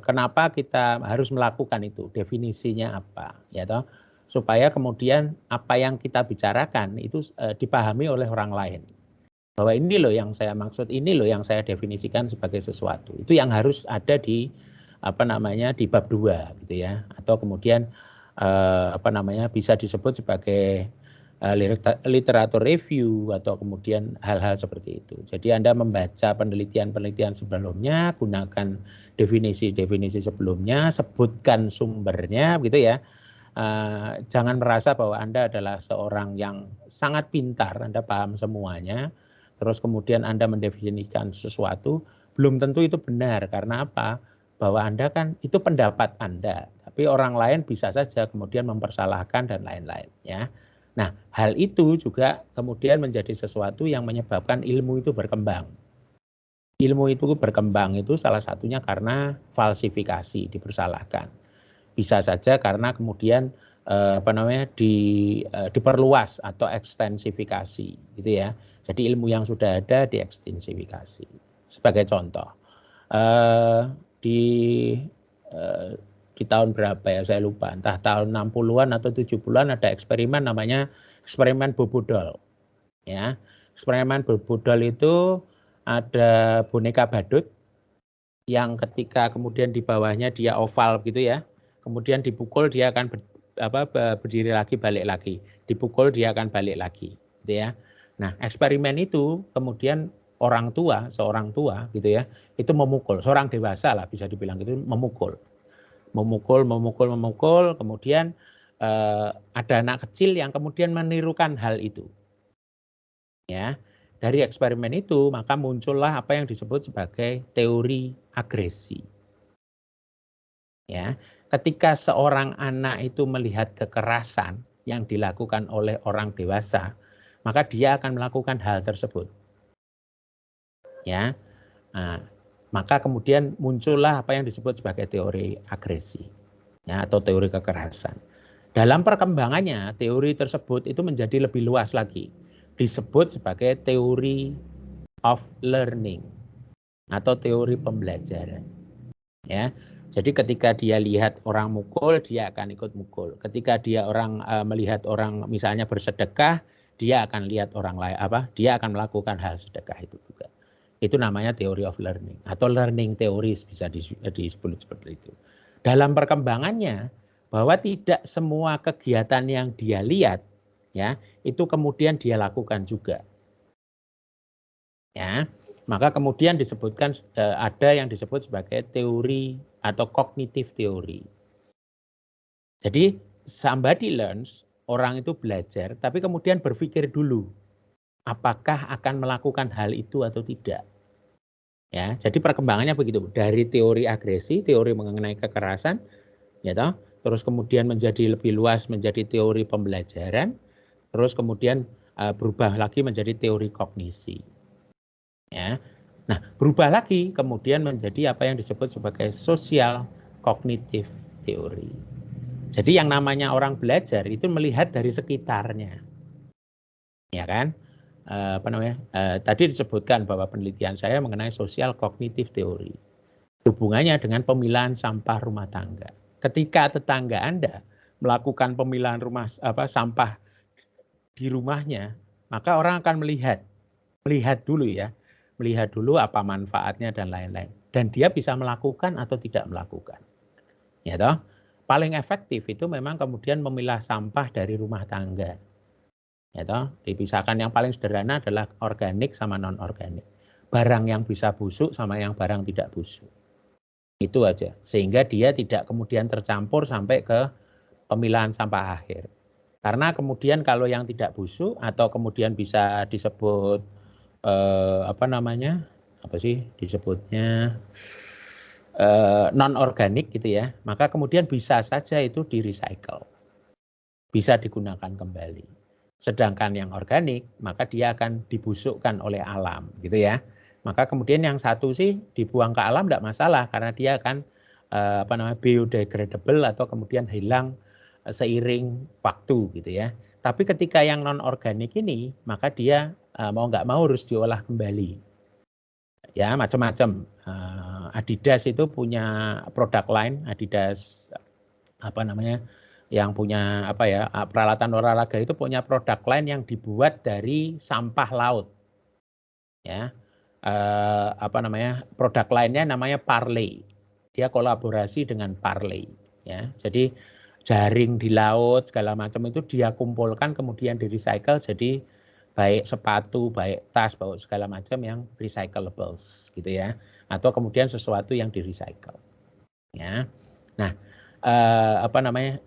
kenapa kita harus melakukan itu, definisinya apa, ya toh, supaya kemudian apa yang kita bicarakan itu dipahami oleh orang lain. Bahwa ini loh yang saya maksud, ini loh yang saya definisikan sebagai sesuatu. Itu yang harus ada di di bab 2 gitu ya, atau kemudian bisa disebut sebagai literatur review atau kemudian hal-hal seperti itu. Jadi Anda membaca penelitian-penelitian sebelumnya, gunakan definisi-definisi sebelumnya, sebutkan sumbernya gitu ya. Jangan merasa bahwa Anda adalah seorang yang sangat pintar, Anda paham semuanya, terus kemudian Anda mendefinisikan sesuatu, belum tentu itu benar. Karena apa? Bahwa Anda kan itu pendapat Anda, tapi orang lain bisa saja kemudian mempersalahkan dan lain-lain ya. Nah, hal itu juga kemudian menjadi sesuatu yang menyebabkan ilmu itu berkembang. Ilmu itu berkembang itu salah satunya karena falsifikasi, dipersalahkan. Bisa saja karena kemudian diperluas atau ekstensifikasi gitu ya. Jadi ilmu yang sudah ada diekstensifikasi. Sebagai contoh, di tahun berapa ya saya lupa, entah tahun 60-an atau 70-an ada eksperimen namanya eksperimen Bobodol. Ya. Eksperimen Bobodol itu ada boneka badut yang ketika kemudian di bawahnya dia oval gitu ya. Kemudian dipukul dia akan berdiri lagi, balik lagi. Dipukul dia akan balik lagi, gitu ya. Nah, eksperimen itu kemudian seorang tua gitu ya, itu memukul, seorang dewasa lah bisa dibilang gitu, memukul, kemudian ada anak kecil yang kemudian menirukan hal itu. Ya, dari eksperimen itu maka muncullah apa yang disebut sebagai teori agresi. Ya, ketika seorang anak itu melihat kekerasan yang dilakukan oleh orang dewasa, maka dia akan melakukan hal tersebut. Ya, nah, maka kemudian muncullah apa yang disebut sebagai teori agresi, ya, atau teori kekerasan. Dalam perkembangannya, teori tersebut itu menjadi lebih luas lagi, disebut sebagai teori of learning atau teori pembelajaran. Ya, jadi ketika dia lihat orang mukul, dia akan ikut mukul. Ketika dia melihat orang misalnya bersedekah, dia akan lihat orang lain dia akan melakukan hal sedekah itu juga. Itu namanya teori of learning atau learning theories bisa disebut seperti itu. Dalam perkembangannya bahwa tidak semua kegiatan yang dia lihat ya itu kemudian dia lakukan juga. Ya, maka kemudian disebutkan ada yang disebut sebagai teori atau cognitive theory. Jadi somebody learns, orang itu belajar tapi kemudian berpikir dulu apakah akan melakukan hal itu atau tidak. Ya, jadi perkembangannya begitu, dari teori agresi, teori mengenai kekerasan, ya toh, terus kemudian menjadi lebih luas menjadi teori pembelajaran, terus kemudian berubah lagi menjadi teori kognisi. Ya. Nah, berubah lagi kemudian menjadi apa yang disebut sebagai social cognitive theory. Jadi yang namanya orang belajar itu melihat dari sekitarnya. Ya kan? Tadi disebutkan bahwa penelitian saya mengenai social cognitive theory. Hubungannya dengan pemilahan sampah rumah tangga. Ketika tetangga Anda melakukan pemilahan sampah di rumahnya, maka orang akan melihat dulu apa manfaatnya dan lain-lain. Dan dia bisa melakukan atau tidak melakukan. Ya toh? Paling efektif itu memang kemudian memilah sampah dari rumah tangga. Ya toh, dipisahkan yang paling sederhana adalah organik sama non-organik. Barang yang bisa busuk sama yang barang tidak busuk. Itu aja. Sehingga dia tidak kemudian tercampur sampai ke pemilahan sampah akhir. Karena kemudian kalau yang tidak busuk atau kemudian bisa disebut disebutnya non organik gitu ya, maka kemudian bisa saja itu di recycle, bisa digunakan kembali. Sedangkan yang organik maka dia akan dibusukkan oleh alam gitu ya. Maka kemudian yang satu sih dibuang ke alam tidak masalah karena dia akan biodegradable atau kemudian hilang seiring waktu gitu ya. Tapi ketika yang non organik ini maka dia mau nggak mau harus diolah kembali. Ya macam-macam. Adidas itu punya produk line, Adidas yang punya peralatan olahraga itu punya produk line yang dibuat dari sampah laut. Ya. Produk lainnya namanya Parley. Dia kolaborasi dengan Parley ya. Jadi jaring di laut segala macam itu dia kumpulkan kemudian di recycle jadi baik sepatu, baik tas, baik segala macam yang recyclables gitu ya. Atau kemudian sesuatu yang di recycle. Ya. Nah,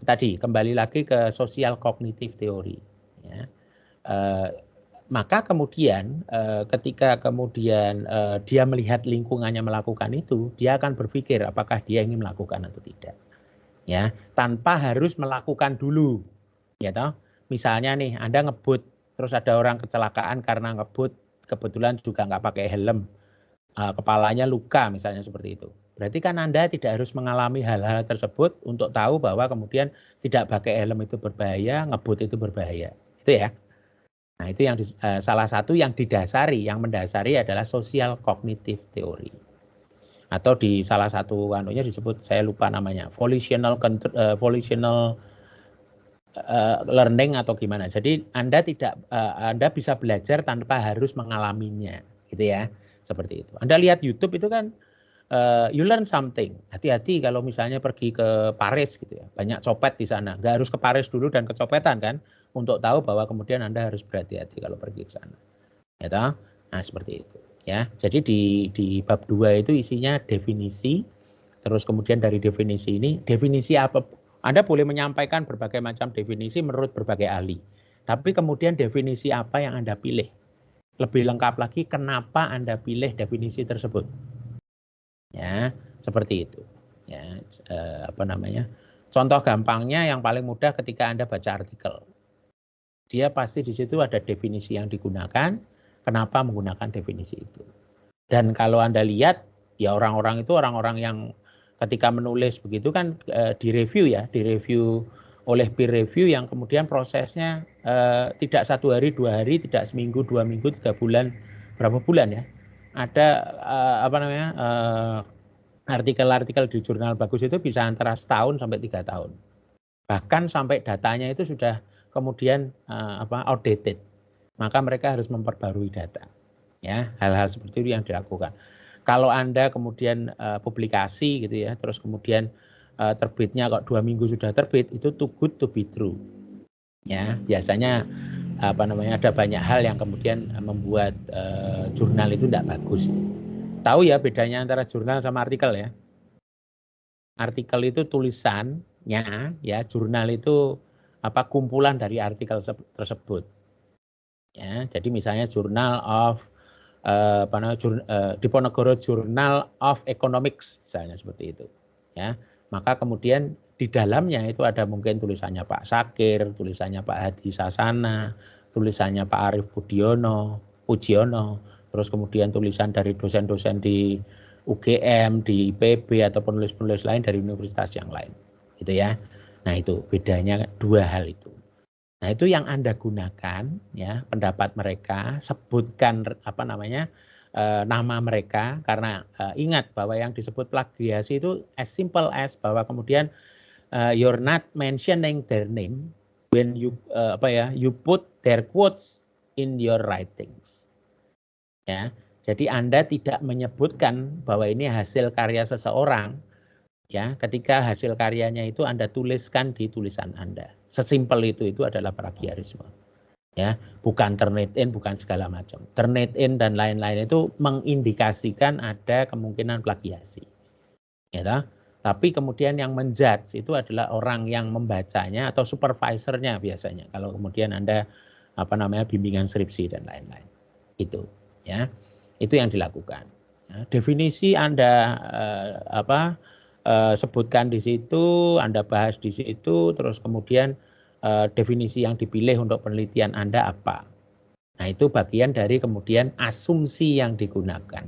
tadi kembali lagi ke social cognitive theory ya. Maka kemudian ketika kemudian dia melihat lingkungannya melakukan itu, dia akan berpikir apakah dia ingin melakukan atau tidak. Ya, tanpa harus melakukan dulu. Ya toh? Misalnya nih, Anda ngebut, terus ada orang kecelakaan karena ngebut, kebetulan juga nggak pakai helm, kepalanya luka misalnya seperti itu. Berarti kan Anda tidak harus mengalami hal-hal tersebut untuk tahu bahwa kemudian tidak pakai helm itu berbahaya, ngebut itu berbahaya. Itu ya. Nah, itu yang salah satu yang mendasari adalah social cognitive theory. Atau di salah satu anunya disebut, saya lupa namanya, volitional learning atau gimana. Jadi Anda bisa belajar tanpa harus mengalaminya, gitu ya. Seperti itu. Anda lihat YouTube itu kan you learn something. Hati-hati kalau misalnya pergi ke Paris gitu ya. Banyak copet di sana. Nggak harus ke Paris dulu dan kecopetan kan. Untuk tahu bahwa kemudian Anda harus berhati-hati kalau pergi ke sana. Ya toh? Nah, seperti itu. Ya. Jadi di bab 2 itu isinya definisi. Terus kemudian dari definisi ini, definisi apa? Anda boleh menyampaikan berbagai macam definisi menurut berbagai ahli. Tapi kemudian definisi apa yang Anda pilih? Lebih lengkap lagi kenapa Anda pilih definisi tersebut. Ya, seperti itu. Ya, contoh gampangnya yang paling mudah ketika Anda baca artikel. Dia pasti di situ ada definisi yang digunakan, kenapa menggunakan definisi itu. Dan kalau Anda lihat, ya orang-orang yang ketika menulis begitu kan direview oleh peer review yang kemudian prosesnya tidak 1 hari, 2 hari, tidak seminggu, 2 minggu, 3 bulan, berapa bulan ya. Ada artikel-artikel di jurnal bagus itu bisa antara 1 tahun sampai 3 tahun. Bahkan sampai datanya itu sudah kemudian outdated. Maka mereka harus memperbarui data. Ya, hal-hal seperti itu yang dilakukan. Kalau Anda kemudian publikasi gitu ya, terus kemudian terbitnya kok 2 minggu sudah terbit, itu too good to be true. Ya, biasanya ada banyak hal yang kemudian membuat jurnal itu tidak bagus. Tahu ya bedanya antara jurnal sama artikel ya? Artikel itu tulisannya, ya, jurnal itu kumpulan dari artikel tersebut. Ya, jadi misalnya Journal of Diponegoro Journal of Economics misalnya seperti itu. Ya, maka kemudian di dalamnya itu ada mungkin tulisannya Pak Sakir, tulisannya Pak Hadi Sasana, tulisannya Pak Arief Pujiono, terus kemudian tulisan dari dosen-dosen di UGM, di IPB atau penulis-penulis lain dari universitas yang lain, gitu ya. Nah itu bedanya 2 hal itu. Nah itu yang Anda gunakan, ya pendapat mereka, sebutkan nama mereka karena ingat bahwa yang disebut plagiasi itu as simple as bahwa kemudian you're not mentioning their name when you put their quotes in your writings. Ya, jadi Anda tidak menyebutkan bahwa ini hasil karya seseorang. Ya, ketika hasil karyanya itu Anda tuliskan di tulisan Anda. Sesimpel itu adalah plagiarisme. Ya, bukan Turnitin, bukan segala macam. Turnitin dan lain-lain itu mengindikasikan ada kemungkinan plagiasi. Ya, tapi kemudian yang menjudge itu adalah orang yang membacanya atau supervisornya biasanya. Kalau kemudian Anda bimbingan skripsi dan lain-lain. Itu, ya. Itu yang dilakukan. Ya, definisi Anda sebutkan di situ, Anda bahas di situ, terus kemudian definisi yang dipilih untuk penelitian Anda apa. Nah, itu bagian dari kemudian asumsi yang digunakan.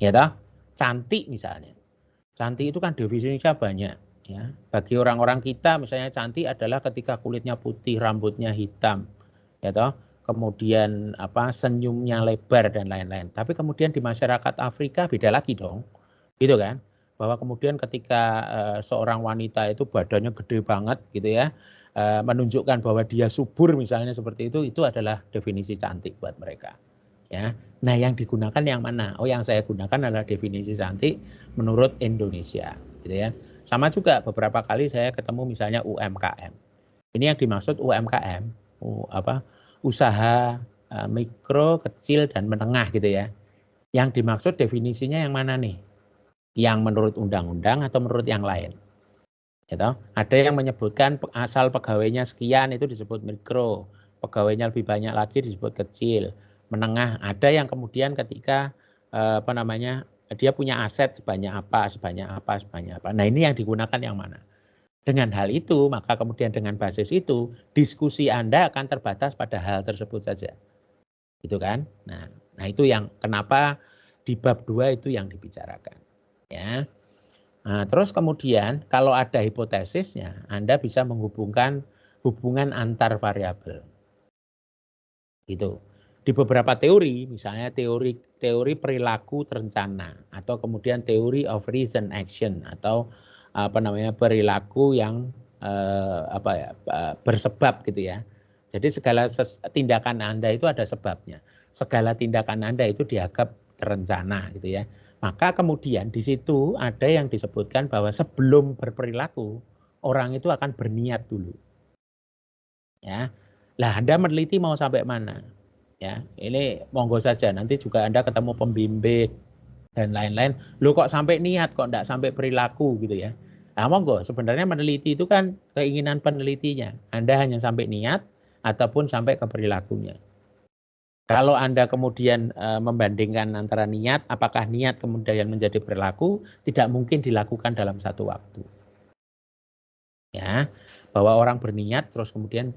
Ya toh? Cantik misalnya. Cantik itu kan definisinya banyak. Ya. Bagi orang-orang kita misalnya cantik adalah ketika kulitnya putih, rambutnya hitam. Ya toh? Kemudian senyumnya lebar dan lain-lain. Tapi kemudian di masyarakat Afrika beda lagi dong. Gitu kan? Bahwa kemudian ketika seorang wanita itu badannya gede banget gitu ya, menunjukkan bahwa dia subur misalnya seperti itu adalah definisi cantik buat mereka. Ya. Nah, yang digunakan yang mana? Oh, yang saya gunakan adalah definisi cantik menurut Indonesia, gitu ya. Sama juga beberapa kali saya ketemu misalnya UMKM. Ini yang dimaksud UMKM, usaha mikro, kecil dan menengah gitu ya. Yang dimaksud definisinya yang mana nih? Yang menurut undang-undang atau menurut yang lain? Gitu. Ada yang menyebutkan asal pegawainya sekian itu disebut mikro, pegawainya lebih banyak lagi disebut kecil. Menengah, ada yang kemudian ketika dia punya aset sebanyak apa. Nah, ini yang digunakan yang mana? Dengan hal itu, maka kemudian dengan basis itu, diskusi Anda akan terbatas pada hal tersebut saja. Gitu kan? Nah, itu yang kenapa di bab 2 itu yang dibicarakan. Ya. Nah, terus kemudian kalau ada hipotesisnya, Anda bisa menghubungkan hubungan antar variabel. Gitu. Di beberapa teori, misalnya teori perilaku terencana atau kemudian teori of reason action atau perilaku yang bersebab gitu ya. Jadi segala tindakan Anda itu ada sebabnya. Segala tindakan Anda itu dianggap terencana gitu ya. Maka kemudian di situ ada yang disebutkan bahwa sebelum berperilaku orang itu akan berniat dulu. Ya. Lah Anda meneliti mau sampai mana? Ya, ini monggo saja. Nanti juga Anda ketemu pembimbing dan lain-lain. Loh kok sampai niat, kok enggak sampai perilaku gitu ya. Nah, monggo, sebenarnya meneliti itu kan keinginan penelitinya. Anda hanya sampai niat ataupun sampai ke perilakunya. Kalau Anda kemudian membandingkan antara niat, apakah niat kemudian menjadi perilaku, tidak mungkin dilakukan dalam satu waktu. Ya, bahwa orang berniat terus kemudian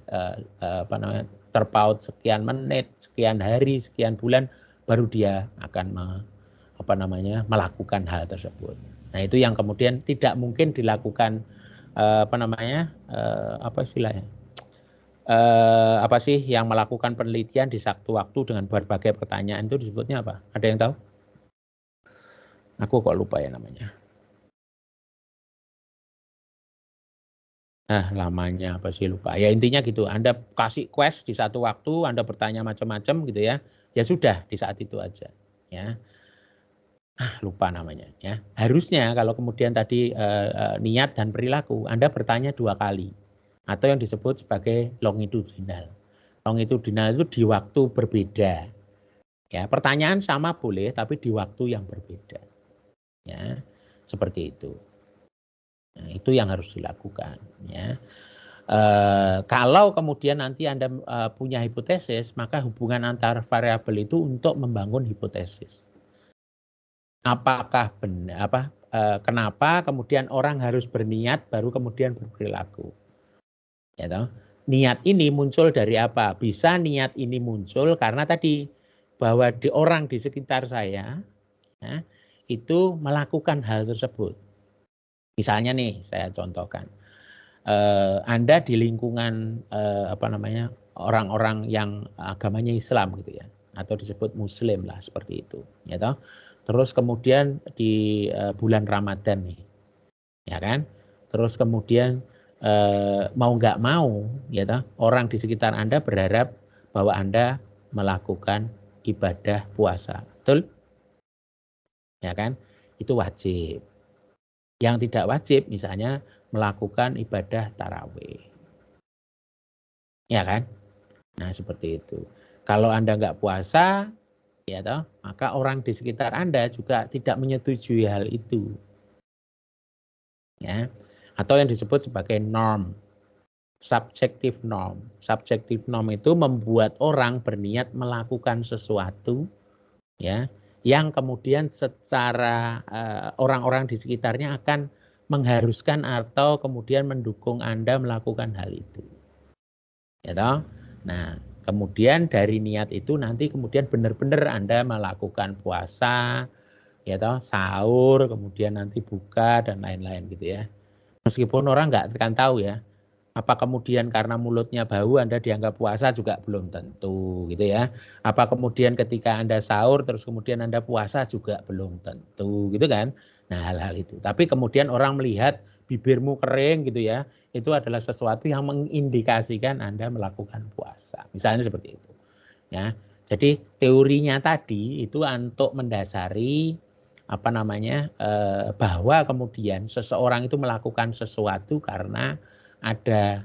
terpaut sekian menit, sekian hari, sekian bulan baru dia akan melakukan hal tersebut. Nah, itu yang kemudian tidak mungkin dilakukan yang melakukan penelitian di satu waktu dengan berbagai pertanyaan itu disebutnya apa? Ada yang tahu? Aku kok lupa ya namanya. Lamanya apa sih lupa. Ya intinya gitu, Anda kasih quest di satu waktu, Anda bertanya macam-macam gitu ya. Ya sudah di saat itu aja, ya. Lupa namanya ya. Harusnya kalau kemudian tadi niat dan perilaku, Anda bertanya 2 kali. Atau yang disebut sebagai longitudinal. Longitudinal itu di waktu berbeda. Ya, pertanyaan sama boleh tapi di waktu yang berbeda. Ya, seperti itu. Nah, itu yang harus dilakukan ya. Kalau kemudian nanti Anda punya hipotesis, maka hubungan antar variabel itu untuk membangun hipotesis. Apakah benar kenapa kemudian orang harus berniat baru kemudian berperilaku? Ya toh? Niat ini muncul dari apa? Bisa niat ini muncul karena tadi bahwa orang di sekitar saya ya, itu melakukan hal tersebut. Misalnya nih, saya contohkan, Anda di lingkungan orang-orang yang agamanya Islam gitu ya, atau disebut Muslim lah seperti itu, ya toh. Terus kemudian di bulan Ramadan nih, ya kan. Terus kemudian mau nggak mau, ya toh, orang di sekitar Anda berharap bahwa Anda melakukan ibadah puasa, betul? Ya kan, itu wajib. Yang tidak wajib misalnya melakukan ibadah tarawih. Ya kan? Nah, seperti itu. Kalau Anda nggak puasa, ya toh, maka orang di sekitar Anda juga tidak menyetujui hal itu. Ya. Atau yang disebut sebagai norm. Subjective norm. Subjective norm itu membuat orang berniat melakukan sesuatu ya yang kemudian secara orang-orang di sekitarnya akan mengharuskan atau kemudian mendukung Anda melakukan hal itu. Ya toh? Nah, kemudian dari niat itu nanti kemudian benar-benar Anda melakukan puasa, ya toh, sahur, kemudian nanti buka dan lain-lain gitu ya. Meskipun orang nggak akan tahu ya, apa kemudian karena mulutnya bau Anda dianggap puasa juga belum tentu gitu ya. Apa kemudian ketika Anda sahur terus kemudian Anda puasa juga belum tentu gitu kan. Nah hal-hal itu. Tapi kemudian orang melihat bibirmu kering gitu ya, itu adalah sesuatu yang mengindikasikan Anda melakukan puasa. Misalnya seperti itu. Ya. Jadi teorinya tadi itu untuk mendasari apa namanya bahwa kemudian seseorang itu melakukan sesuatu karena ada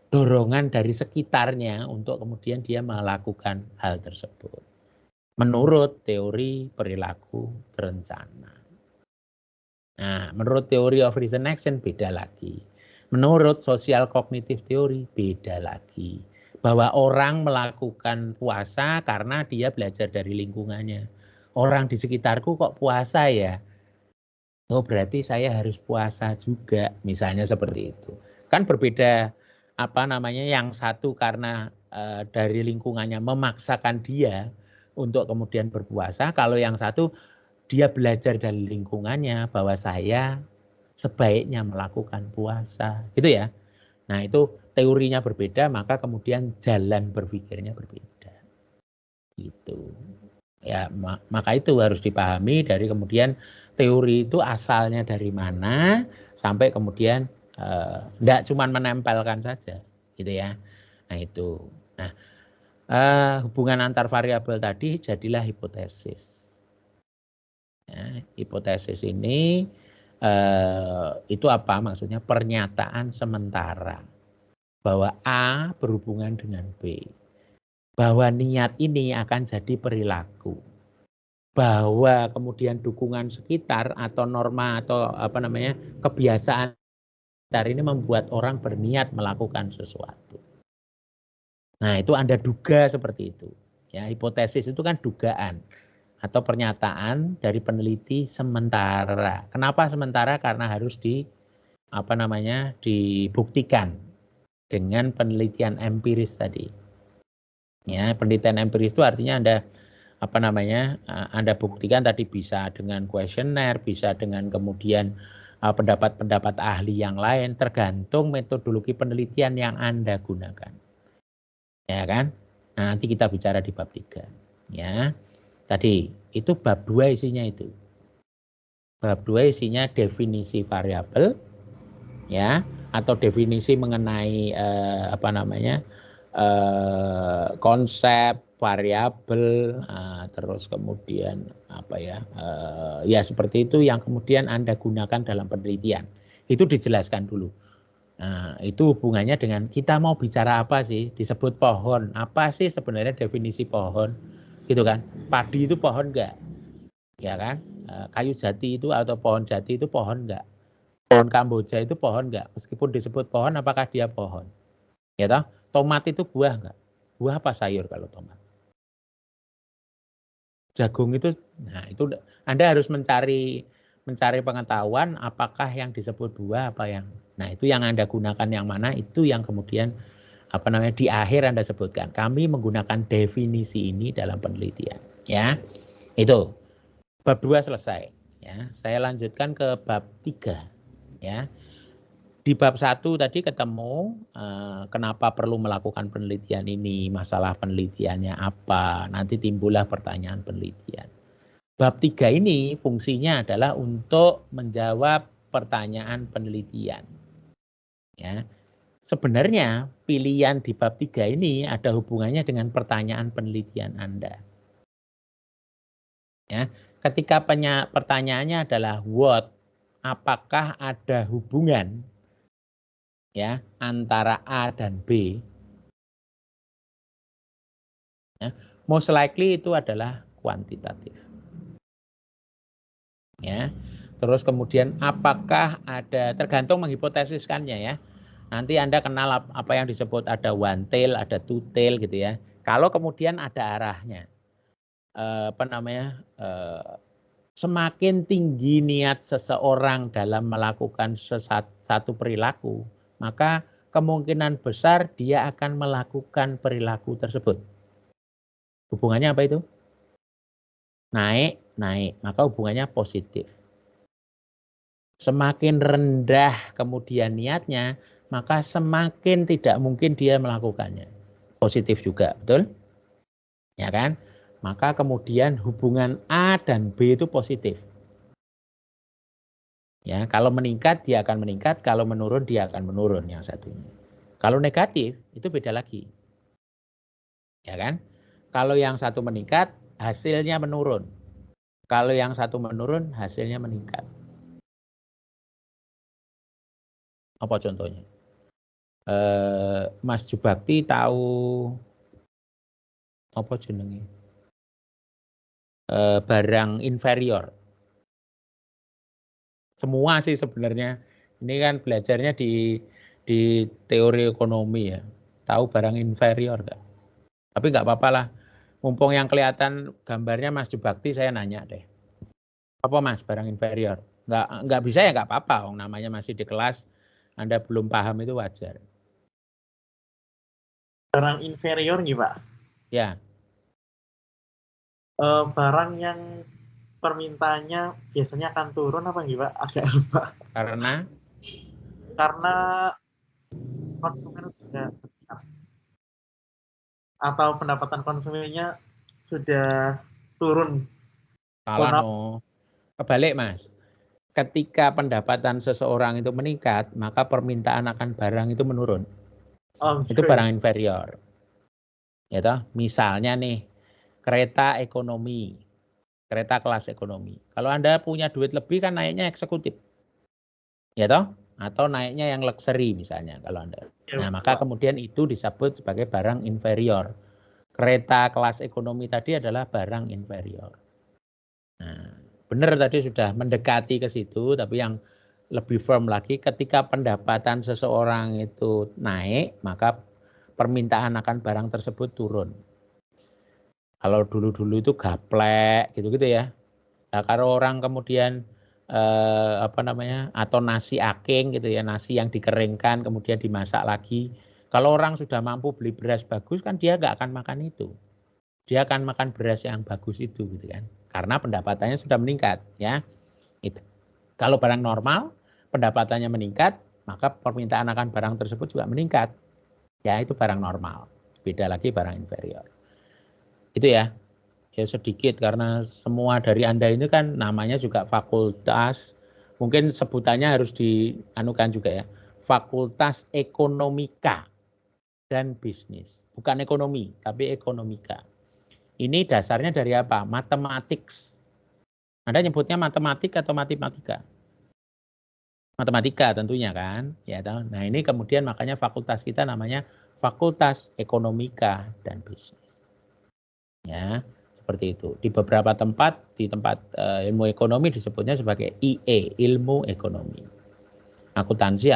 dorongan dari sekitarnya untuk kemudian dia melakukan hal tersebut. Menurut teori perilaku terencana. Nah, menurut teori of reason action beda lagi. Menurut social cognitive theory beda lagi. Bahwa orang melakukan puasa karena dia belajar dari lingkungannya. Orang di sekitarku kok puasa ya? Oh berarti saya harus puasa juga, misalnya seperti itu. Kan berbeda apa namanya, yang satu karena dari lingkungannya memaksakan dia untuk kemudian berpuasa, kalau yang satu dia belajar dari lingkungannya bahwa saya sebaiknya melakukan puasa, gitu ya. Nah itu teorinya berbeda, maka kemudian jalan berpikirnya berbeda, gitu. Ya, maka itu harus dipahami dari kemudian teori itu asalnya dari mana sampai kemudian enggak cuma menempelkan saja, gitu ya. Nah itu. Nah, hubungan antar variabel tadi jadilah hipotesis. Ya, hipotesis ini itu apa maksudnya? Pernyataan sementara bahwa A berhubungan dengan B. Bahwa niat ini akan jadi perilaku, bahwa kemudian dukungan sekitar atau norma atau apa namanya kebiasaan sekitar ini membuat orang berniat melakukan sesuatu. Nah itu Anda duga seperti itu. Ya, hipotesis itu kan dugaan atau pernyataan dari peneliti sementara. Kenapa sementara? Karena harus dibuktikan dengan penelitian empiris tadi. Ya, penelitian empiris itu artinya Anda buktikan tadi bisa dengan kuesioner, bisa dengan kemudian pendapat-pendapat ahli yang lain, tergantung metodologi penelitian yang Anda gunakan. Ya kan? Nah, nanti kita bicara di bab 3. Ya. Tadi itu bab 2 isinya itu. Bab 2 isinya definisi variabel ya, atau definisi mengenai konsep variabel, terus kemudian ya seperti itu yang kemudian Anda gunakan dalam penelitian. Itu dijelaskan dulu. Nah, itu hubungannya dengan kita mau bicara apa sih? Disebut pohon. Apa sih sebenarnya definisi pohon? Gitu kan? Padi itu pohon enggak? Ya kan? Kayu jati itu atau pohon jati itu pohon enggak? Pohon Kamboja itu pohon enggak? Meskipun disebut pohon, apakah dia pohon? Ya toh? Tomat itu buah enggak? Buah apa sayur kalau tomat? Jagung itu, nah itu Anda harus mencari pengetahuan apakah yang disebut buah apa yang, nah itu yang Anda gunakan yang mana, itu yang kemudian di akhir Anda sebutkan. Kami menggunakan definisi ini dalam penelitian, ya. Itu bab 2 selesai, ya. Saya lanjutkan ke bab 3, ya. Di bab 1 tadi ketemu kenapa perlu melakukan penelitian ini, masalah penelitiannya apa, nanti timbullah pertanyaan penelitian. Bab 3 ini fungsinya adalah untuk menjawab pertanyaan penelitian. Ya. Sebenarnya pilihan di bab 3 ini ada hubungannya dengan pertanyaan penelitian Anda. Ya. Ketika pertanyaannya adalah what, apakah ada hubungan ya antara A dan B, ya, most likely itu adalah kuantitatif, ya. Terus kemudian apakah ada, tergantung menghipotesiskannya ya. Nanti Anda kenal apa yang disebut ada one tail, ada two tail gitu ya. Kalau kemudian ada arahnya, semakin tinggi niat seseorang dalam melakukan satu perilaku, maka kemungkinan besar dia akan melakukan perilaku tersebut. Hubungannya apa itu? Naik, maka hubungannya positif. Semakin rendah kemudian niatnya, maka semakin tidak mungkin dia melakukannya. Positif juga, betul? Ya kan? Maka kemudian hubungan A dan B itu positif. Ya, kalau meningkat dia akan meningkat, kalau menurun dia akan menurun yang satunya. Kalau negatif itu beda lagi. Ya kan? Kalau yang satu meningkat, hasilnya menurun. Kalau yang satu menurun, hasilnya meningkat. Apa contohnya? Mas Jubakti tahu apa jenenge? Barang inferior. Semua sih sebenarnya. Ini kan belajarnya di teori ekonomi ya. Tahu barang inferior enggak? Tapi enggak apa-apa lah. Mumpung yang kelihatan gambarnya Mas Jubakti, saya nanya deh. Apa Mas barang inferior? Enggak bisa ya enggak apa-apa. Namanya masih di kelas. Anda belum paham itu wajar. Barang inferior nih Pak. Ya. Barang yang permintaannya biasanya akan turun apa nih Pak? Agak lupa. Karena konsumen sudah besar. Atau pendapatan konsumennya sudah turun. Salah no. Kebalik Mas. Ketika pendapatan seseorang itu meningkat, maka permintaan akan barang itu menurun. Itu barang inferior. Ya toh? Misalnya nih, kereta ekonomi, kereta kelas ekonomi. Kalau Anda punya duit lebih kan naiknya eksekutif. Ya toh? Atau naiknya yang luxury misalnya kalau Anda. Nah, maka kemudian itu disebut sebagai barang inferior. Kereta kelas ekonomi tadi adalah barang inferior. Nah, benar tadi sudah mendekati ke situ, tapi yang lebih firm lagi, ketika pendapatan seseorang itu naik, maka permintaan akan barang tersebut turun. Kalau dulu-dulu itu gaplek gitu-gitu ya. Nah, kalau orang kemudian atau nasi aking gitu ya, nasi yang dikeringkan kemudian dimasak lagi. Kalau orang sudah mampu beli beras bagus kan dia nggak akan makan itu. Dia akan makan beras yang bagus itu gitu kan. Karena pendapatannya sudah meningkat ya. Itu. Kalau barang normal pendapatannya meningkat, maka permintaan akan barang tersebut juga meningkat. Ya, itu barang normal. Beda lagi barang inferior. Itu ya. Ya sedikit karena semua dari Anda ini kan namanya juga fakultas. Mungkin sebutannya harus dianukan juga ya. Fakultas Ekonomika dan Bisnis. Bukan ekonomi, tapi ekonomika. Ini dasarnya dari apa? Mathematics. Anda nyebutnya matematik atau matematika? Matematika tentunya kan. Ya, nah ini kemudian makanya fakultas kita namanya Fakultas Ekonomika dan Bisnis. Ya, seperti itu. Di beberapa tempat, di tempat ilmu ekonomi disebutnya sebagai IE, ilmu ekonomi. Akuntansi,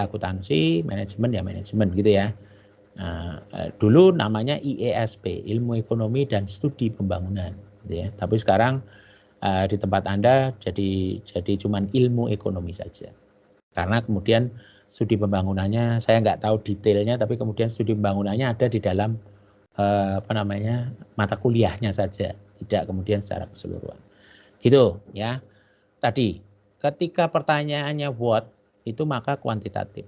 manajemen ya manajemen gitu ya. Nah, dulu namanya IESP, ilmu ekonomi dan studi pembangunan. Gitu ya. Tapi sekarang di tempat Anda jadi cuman ilmu ekonomi saja. Karena kemudian studi pembangunannya saya nggak tahu detailnya, tapi kemudian studi pembangunannya ada di dalam mata kuliahnya saja, tidak kemudian secara keseluruhan. Gitu ya. Tadi ketika pertanyaannya what itu maka kuantitatif.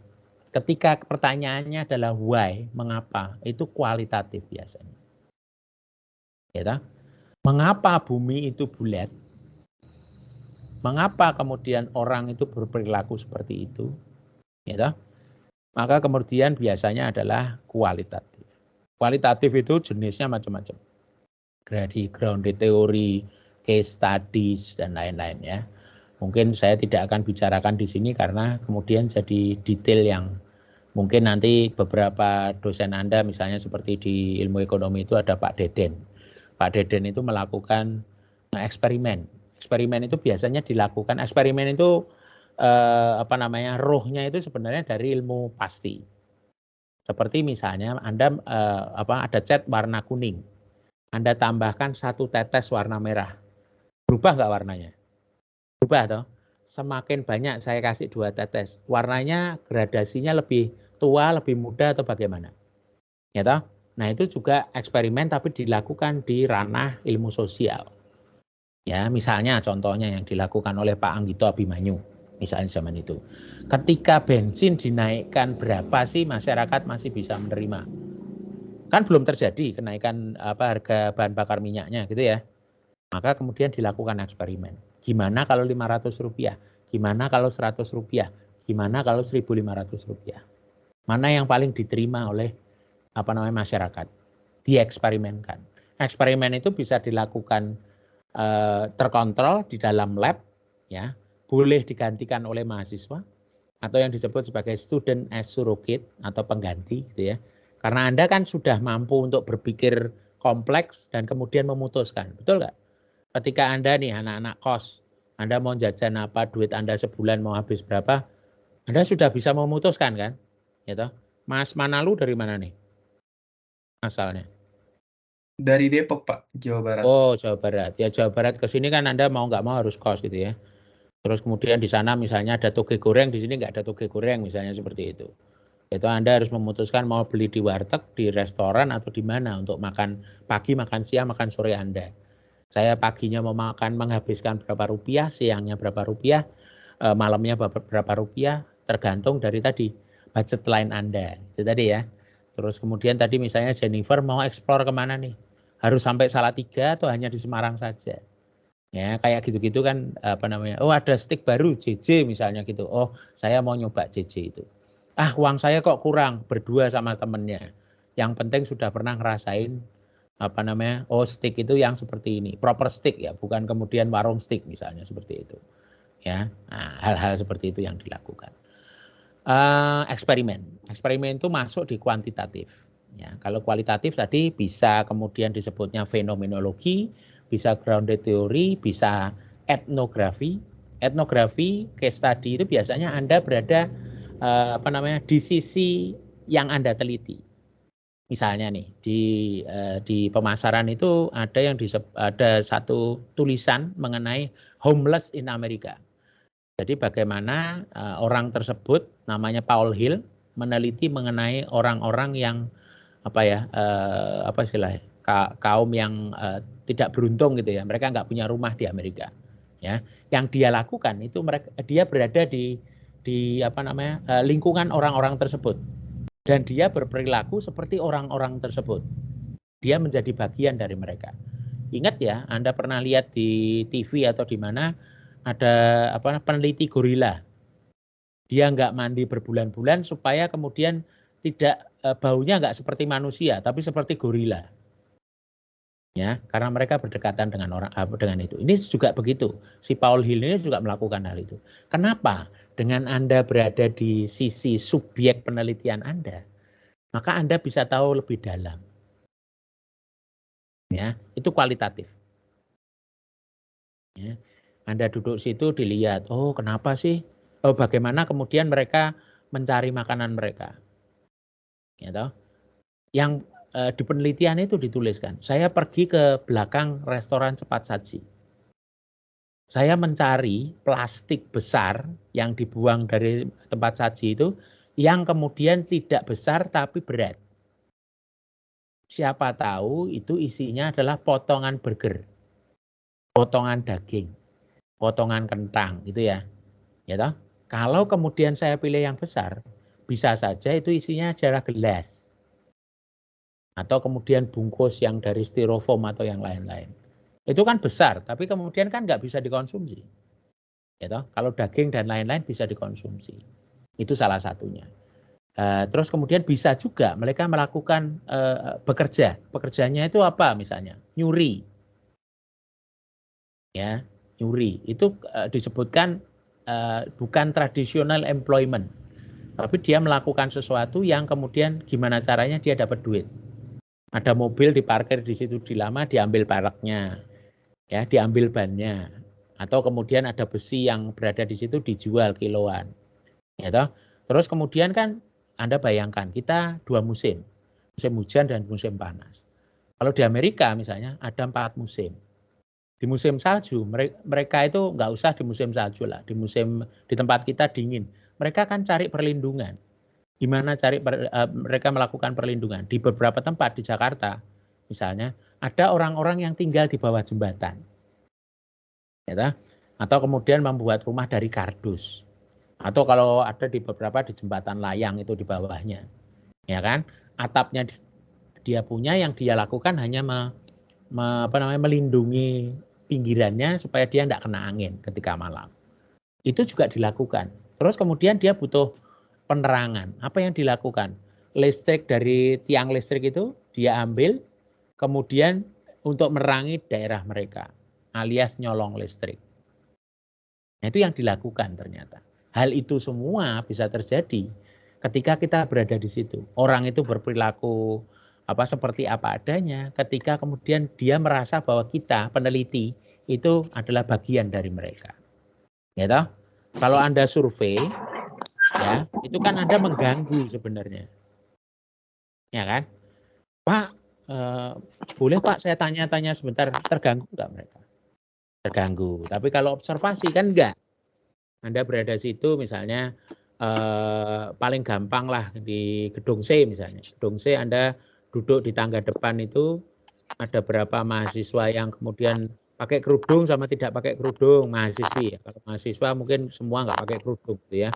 Ketika pertanyaannya adalah why, mengapa, itu kualitatif biasanya. Ya, mengapa bumi itu bulat? Mengapa kemudian orang itu berperilaku seperti itu? Ya, maka kemudian biasanya adalah kualitatif. Kualitatif itu jenisnya macam-macam. Grounded theory, case studies, dan lain-lain ya. Mungkin saya tidak akan bicarakan di sini karena kemudian jadi detail yang mungkin nanti beberapa dosen Anda misalnya seperti di ilmu ekonomi itu ada Pak Deden. Pak Deden itu melakukan eksperimen. Eksperimen itu biasanya dilakukan, eksperimen itu rohnya itu sebenarnya dari ilmu pasti. Seperti misalnya Anda ada cat warna kuning. Anda tambahkan 1 tetes warna merah. Berubah nggak warnanya? Berubah toh? Semakin banyak saya kasih 2 tetes. Warnanya gradasinya lebih tua, lebih muda atau bagaimana? Ya toh? Nah, itu juga eksperimen tapi dilakukan di ranah ilmu sosial. Ya, misalnya contohnya yang dilakukan oleh Pak Anggito Abimanyu, misalnya zaman itu. Ketika bensin dinaikkan berapa sih masyarakat masih bisa menerima? Kan belum terjadi kenaikan harga bahan bakar minyaknya gitu ya. Maka kemudian dilakukan eksperimen. Gimana kalau Rp500? Gimana kalau Rp100? Gimana kalau Rp1.500? Mana yang paling diterima oleh masyarakat? Dieksperimenkan. Eksperimen itu bisa dilakukan terkontrol di dalam lab, ya, boleh digantikan oleh mahasiswa atau yang disebut sebagai student as surrogate atau pengganti, gitu ya. Karena Anda kan sudah mampu untuk berpikir kompleks dan kemudian memutuskan, betul nggak? Ketika Anda nih anak-anak kos, Anda mau jajan apa, duit Anda sebulan mau habis berapa, Anda sudah bisa memutuskan kan? Gitu. Mas Manalu dari mana nih asalnya? Dari Depok, Pak, Jawa Barat. Oh, Jawa Barat. Ya Jawa Barat ke sini kan Anda mau nggak mau harus kos gitu ya. Terus kemudian di sana misalnya ada toge goreng, di sini nggak ada toge goreng misalnya seperti itu. Itu Anda harus memutuskan mau beli di warteg, di restoran atau di mana untuk makan pagi, makan siang, makan sore Anda. Saya paginya mau makan menghabiskan berapa rupiah, siangnya berapa rupiah, malamnya berapa rupiah, tergantung dari tadi budget line Anda. Itu tadi ya. Terus kemudian tadi misalnya Jennifer mau eksplor kemana nih? Harus sampai Salatiga atau hanya di Semarang saja? Ya kayak gitu-gitu kan oh ada stick baru JJ misalnya gitu. Oh saya mau nyoba JJ itu. Ah uang saya kok kurang, berdua sama temennya. Yang penting sudah pernah ngerasain oh stick itu yang seperti ini, proper stick ya, bukan kemudian warung stick misalnya seperti itu. Ya, nah, hal-hal seperti itu yang dilakukan. Eksperimen itu masuk di kuantitatif. Ya, kalau kualitatif tadi bisa kemudian disebutnya fenomenologi, bisa grounded theory, bisa etnografi. Etnografi case study itu biasanya Anda berada di sisi yang Anda teliti. Misalnya nih di pemasaran itu ada satu tulisan mengenai homeless in Amerika. Jadi bagaimana orang tersebut namanya Paul Hill meneliti mengenai orang-orang yang istilahnya kaum yang tidak beruntung gitu ya, mereka nggak punya rumah di Amerika. Ya, yang dia lakukan itu dia berada di lingkungan orang-orang tersebut dan dia berperilaku seperti orang-orang tersebut. Dia menjadi bagian dari mereka. Ingat ya, Anda pernah lihat di TV atau di mana ada peneliti gorila. Dia nggak mandi berbulan-bulan supaya kemudian tidak baunya nggak seperti manusia, tapi seperti gorila. Ya, karena mereka berdekatan dengan itu. Ini juga begitu. Si Paul Hill ini juga melakukan hal itu. Kenapa? Dengan Anda berada di sisi subjek penelitian Anda, maka Anda bisa tahu lebih dalam. Ya, itu kualitatif. Ya. Anda duduk situ dilihat, oh kenapa sih? Oh bagaimana kemudian mereka mencari makanan mereka. Gitu. Yang di penelitian itu dituliskan, saya pergi ke belakang restoran cepat saji. Saya mencari plastik besar yang dibuang dari tempat saji itu, yang kemudian tidak besar tapi berat. Siapa tahu itu isinya adalah potongan burger, potongan daging, potongan kentang gitu ya. Ya toh? Kalau kemudian saya pilih yang besar, bisa saja itu isinya adalah gelas. Atau kemudian bungkus yang dari styrofoam atau yang lain-lain. Itu kan besar, tapi kemudian kan nggak bisa dikonsumsi. Ya toh? Kalau daging dan lain-lain bisa dikonsumsi. Itu salah satunya. Terus kemudian bisa juga mereka melakukan bekerja. Pekerjaannya itu apa misalnya? Nyuri. Ya, nyuri. Itu disebutkan bukan traditional employment. Tapi dia melakukan sesuatu yang kemudian gimana caranya dia dapat duit. Ada mobil diparkir di situ di lama, diambil paraknya. Ya, diambil bannya. Atau kemudian ada besi yang berada di situ dijual kiloan. Ya toh? Terus kemudian kan Anda bayangkan kita 2 musim. Musim hujan dan musim panas. Kalau di Amerika misalnya ada 4 musim. Di musim salju mereka itu nggak usah di musim salju lah, di tempat kita dingin. Mereka kan cari perlindungan. Gimana mereka melakukan perlindungan? Di beberapa tempat di Jakarta misalnya ada orang-orang yang tinggal di bawah jembatan. Ya, atau kemudian membuat rumah dari kardus. Atau kalau ada di beberapa di jembatan layang itu di bawahnya. Ya kan? Atapnya dia punya, yang dia lakukan hanya melindungi pinggirannya supaya dia tidak kena angin ketika malam. Itu juga dilakukan. Terus kemudian dia butuh penerangan. Apa yang dilakukan? Listrik dari tiang listrik itu dia ambil, kemudian untuk menerangi daerah mereka, alias nyolong listrik. Nah, itu yang dilakukan ternyata. Hal itu semua bisa terjadi ketika kita berada di situ. Orang itu berperilaku seperti apa adanya ketika kemudian dia merasa bahwa kita peneliti itu adalah bagian dari mereka. Ya toh? Kalau Anda survei, ya itu kan Anda mengganggu sebenarnya. Ya kan? Pak, boleh Pak saya tanya-tanya sebentar, terganggu nggak mereka? Terganggu. Tapi kalau observasi kan enggak. Anda berada di situ misalnya paling gampang lah di Gedung C misalnya. Gedung C Anda duduk di tangga depan itu ada berapa mahasiswa yang kemudian pakai kerudung sama tidak pakai kerudung, mahasiswi ya. Kalau mahasiswa mungkin semua nggak pakai kerudung gitu ya.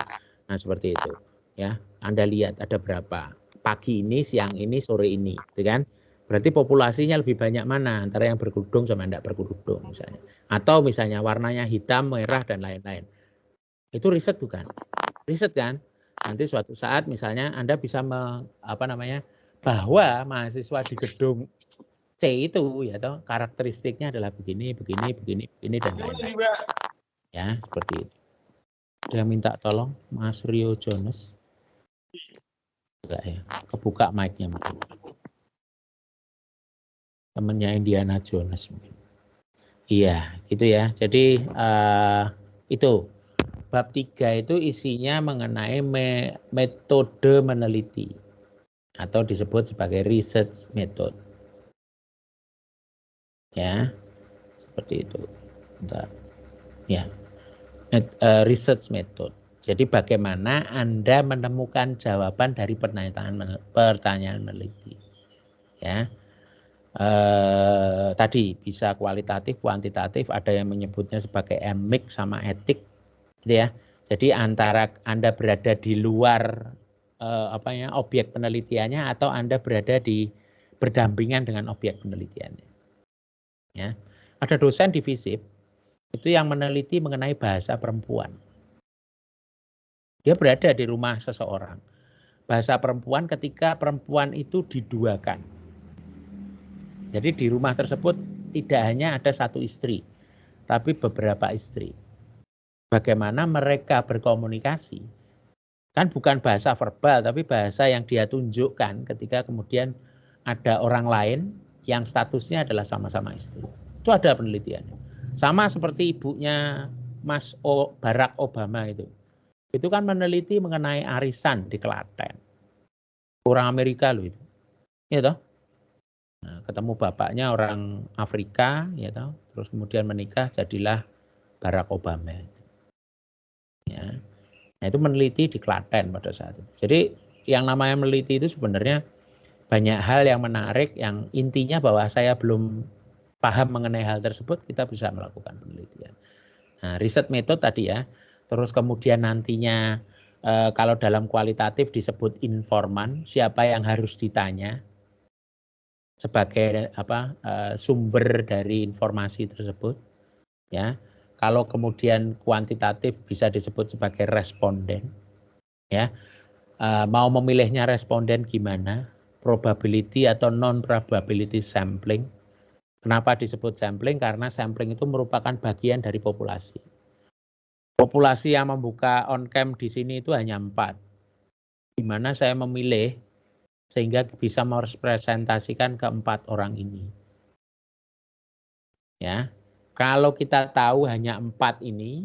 Nah seperti itu ya. Anda lihat ada berapa pagi ini, siang ini, sore ini, gitu kan? Berarti populasinya lebih banyak mana antara yang berkerudung sama tidak berkerudung misalnya. Atau misalnya warnanya hitam, merah dan lain-lain. Itu riset bukan? Riset kan? Nanti suatu saat misalnya Anda bisa bahwa mahasiswa di gedung C itu ya toh karakteristiknya adalah begini dan lain-lain. Ya, seperti itu. Dia minta tolong Mas Rio Jones. Enggak ya, kebuka mic-nya mungkin. Temennya Indiana Jones mungkin. Iya, gitu ya. Jadi itu bab 3 itu isinya mengenai metode meneliti atau disebut sebagai research method. Ya, seperti itu. Bentar. Ya, research method. Jadi bagaimana Anda menemukan jawaban dari pertanyaan meneliti. Ya, tadi bisa kualitatif, kuantitatif, ada yang menyebutnya sebagai emik sama etik. Gitu ya. Jadi antara Anda berada di luar objek penelitiannya atau Anda berada berdampingan dengan objek penelitiannya. Ya. Ada dosen di FISIP itu yang meneliti mengenai bahasa perempuan. Dia berada di rumah seseorang. Bahasa perempuan ketika perempuan itu diduakan. Jadi di rumah tersebut tidak hanya ada satu istri, tapi beberapa istri. Bagaimana mereka berkomunikasi, kan bukan bahasa verbal, tapi bahasa yang dia tunjukkan ketika kemudian ada orang lain yang statusnya adalah sama-sama istri. Itu ada penelitiannya. Sama seperti ibunya Mas Barack Obama itu kan meneliti mengenai arisan di Klaten. Orang Amerika loh itu. Ya toh? Nah, ketemu bapaknya orang Afrika, ya toh? Terus kemudian menikah jadilah Barack Obama itu. Ya. Nah, itu meneliti di Klaten pada saat itu. Jadi yang namanya meneliti itu sebenarnya banyak hal yang menarik, yang intinya bahwa saya belum paham mengenai hal tersebut, kita bisa melakukan penelitian. Nah, riset metode tadi ya. Terus kemudian nantinya kalau dalam kualitatif disebut informan, siapa yang harus ditanya sebagai sumber dari informasi tersebut. Ya, kalau kemudian kuantitatif bisa disebut sebagai responden. Ya, mau memilihnya responden gimana? Probability atau non-probability sampling. Kenapa disebut sampling? Karena sampling itu merupakan bagian dari populasi. Populasi yang membuka on-cam di sini itu hanya 4. Di mana saya memilih sehingga bisa merepresentasikan ke-4 orang ini. Ya. Kalau kita tahu hanya 4 ini,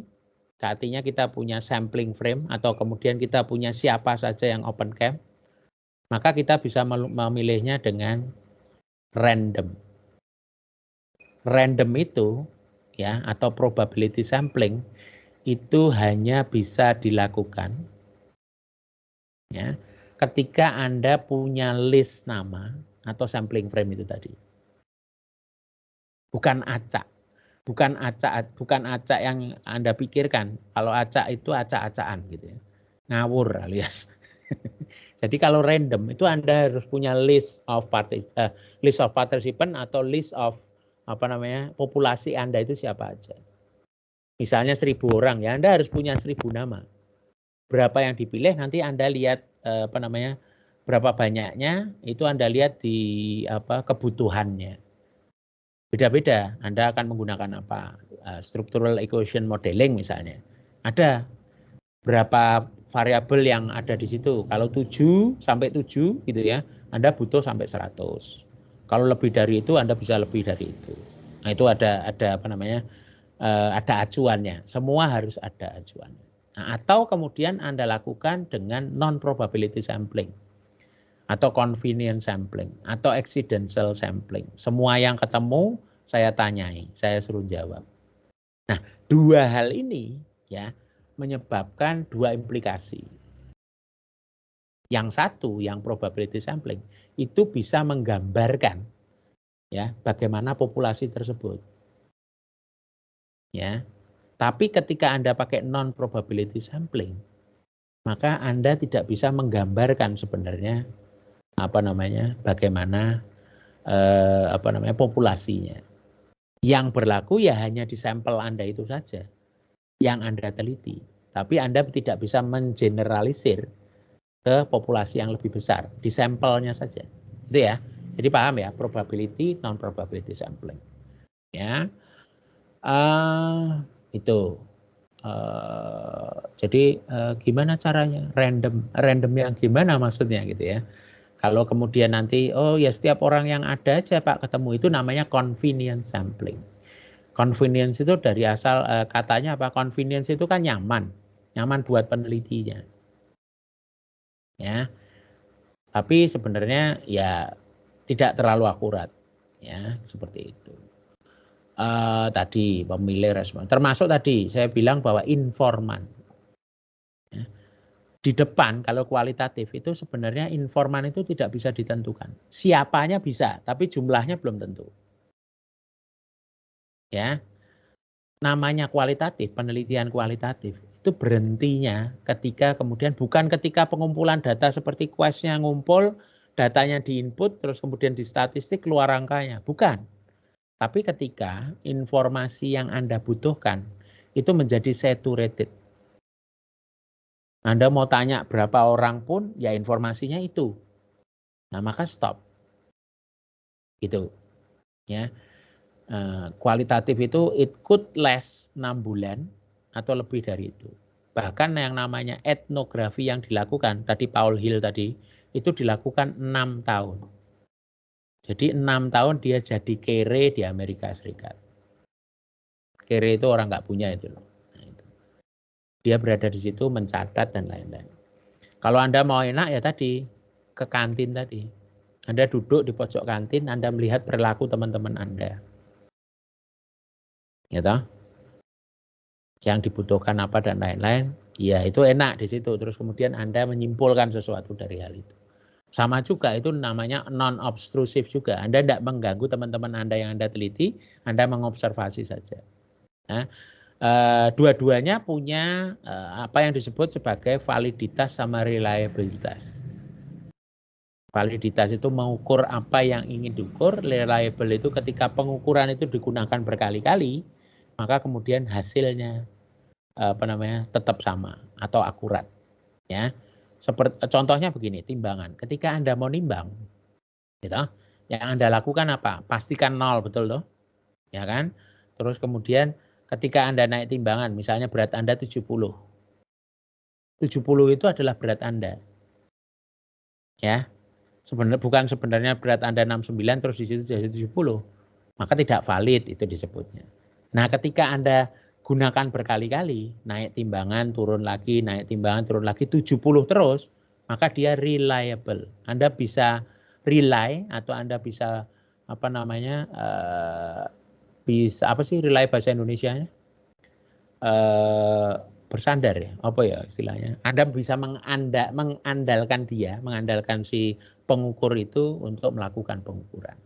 artinya kita punya sampling frame atau kemudian kita punya siapa saja yang open cam, maka kita bisa memilihnya dengan random. Random itu ya atau probability sampling itu hanya bisa dilakukan ya ketika Anda punya list nama atau sampling frame itu tadi. Bukan acak. Bukan acak yang Anda pikirkan. Kalau acak itu acak-acakan gitu ya. Ngawur alias. Jadi kalau random itu Anda harus punya list of participant atau list of populasi Anda itu siapa aja. Misalnya 1.000 orang, ya Anda harus punya 1.000 nama. Berapa yang dipilih nanti Anda lihat berapa banyaknya itu Anda lihat di kebutuhannya. Beda-beda, Anda akan menggunakan apa? Structural equation modeling misalnya. Ada berapa variabel yang ada di situ. Kalau 7 sampai 7 gitu ya, Anda butuh sampai 100. Kalau lebih dari itu Anda bisa lebih dari itu. Nah, itu ada ada acuannya. Semua harus ada acuannya. Nah, atau kemudian Anda lakukan dengan non probability sampling atau convenience sampling atau accidental sampling. Semua yang ketemu saya tanyai, saya suruh jawab. Nah, dua hal ini ya menyebabkan dua implikasi. Yang satu, yang probability sampling, itu bisa menggambarkan ya bagaimana populasi tersebut. Ya. Tapi ketika Anda pakai non probability sampling, maka Anda tidak bisa menggambarkan sebenarnya bagaimana populasinya. Yang berlaku ya hanya di sampel Anda itu saja yang Anda teliti. Tapi Anda tidak bisa mengeneralisir ke populasi yang lebih besar di sampelnya saja. Itu ya. Jadi paham ya, probability, non probability sampling. Ya. Itu. Jadi gimana caranya? Random yang gimana maksudnya gitu ya. Kalau kemudian nanti setiap orang yang ada aja Pak ketemu, itu namanya convenience sampling. Convenience itu dari asal katanya apa? Convenience itu kan nyaman buat penelitinya. Ya. Tapi sebenarnya ya tidak terlalu akurat ya, seperti itu. Tadi pemilih respon, termasuk tadi saya bilang bahwa informan. Ya. Di depan kalau kualitatif itu sebenarnya informan itu tidak bisa ditentukan. Siapanya bisa, tapi jumlahnya belum tentu. Ya, namanya kualitatif, penelitian kualitatif itu berhentinya ketika kemudian bukan ketika pengumpulan data seperti quest-nya ngumpul, datanya diinput, terus kemudian di statistik keluar angkanya, bukan. Tapi ketika informasi yang Anda butuhkan itu menjadi saturated. Anda mau tanya berapa orang pun, ya informasinya itu. Nah, maka stop. Gitu. Ya. Kualitatif itu it could last 6 bulan atau lebih dari itu. Bahkan yang namanya etnografi yang dilakukan, tadi Paul Hill tadi, itu dilakukan 6 tahun. Jadi 6 tahun dia jadi kere di Amerika Serikat. Kere itu orang nggak punya itu loh. Nah, itu. Dia berada di situ mencatat dan lain-lain. Kalau Anda mau enak ya tadi, ke kantin tadi. Anda duduk di pojok kantin, Anda melihat perilaku teman-teman Anda. Ya toh? Yang dibutuhkan apa dan lain-lain, ya itu enak di situ. Terus kemudian Anda menyimpulkan sesuatu dari hal itu. Sama juga itu namanya non-obstrusif juga. Anda tidak mengganggu teman-teman Anda yang Anda teliti, Anda mengobservasi saja. Nah, dua-duanya punya apa yang disebut sebagai validitas sama reliabilitas. Validitas itu mengukur apa yang ingin diukur, reliable itu ketika pengukuran itu digunakan berkali-kali, maka kemudian hasilnya tetap sama atau akurat. Ya, seperti contohnya begini, timbangan. Ketika Anda mau nimbang, gitu, yang Anda lakukan apa? Pastikan 0, betul loh, ya kan? Terus kemudian ketika Anda naik timbangan, misalnya berat Anda 70. 70 itu adalah berat Anda. Ya. Sebenarnya berat Anda 69 terus di situ jadi 70. Maka tidak valid itu disebutnya. Nah, ketika Anda gunakan berkali-kali, naik timbangan, turun lagi, naik timbangan, turun lagi 70 terus, maka dia reliable. Anda bisa rely atau Anda bisa apa namanya, bisa apa sih relay bahasa Indonesianya? Bersandar ya, apa ya istilahnya? Anda bisa mengandalkan dia, mengandalkan si pengukur itu untuk melakukan pengukuran.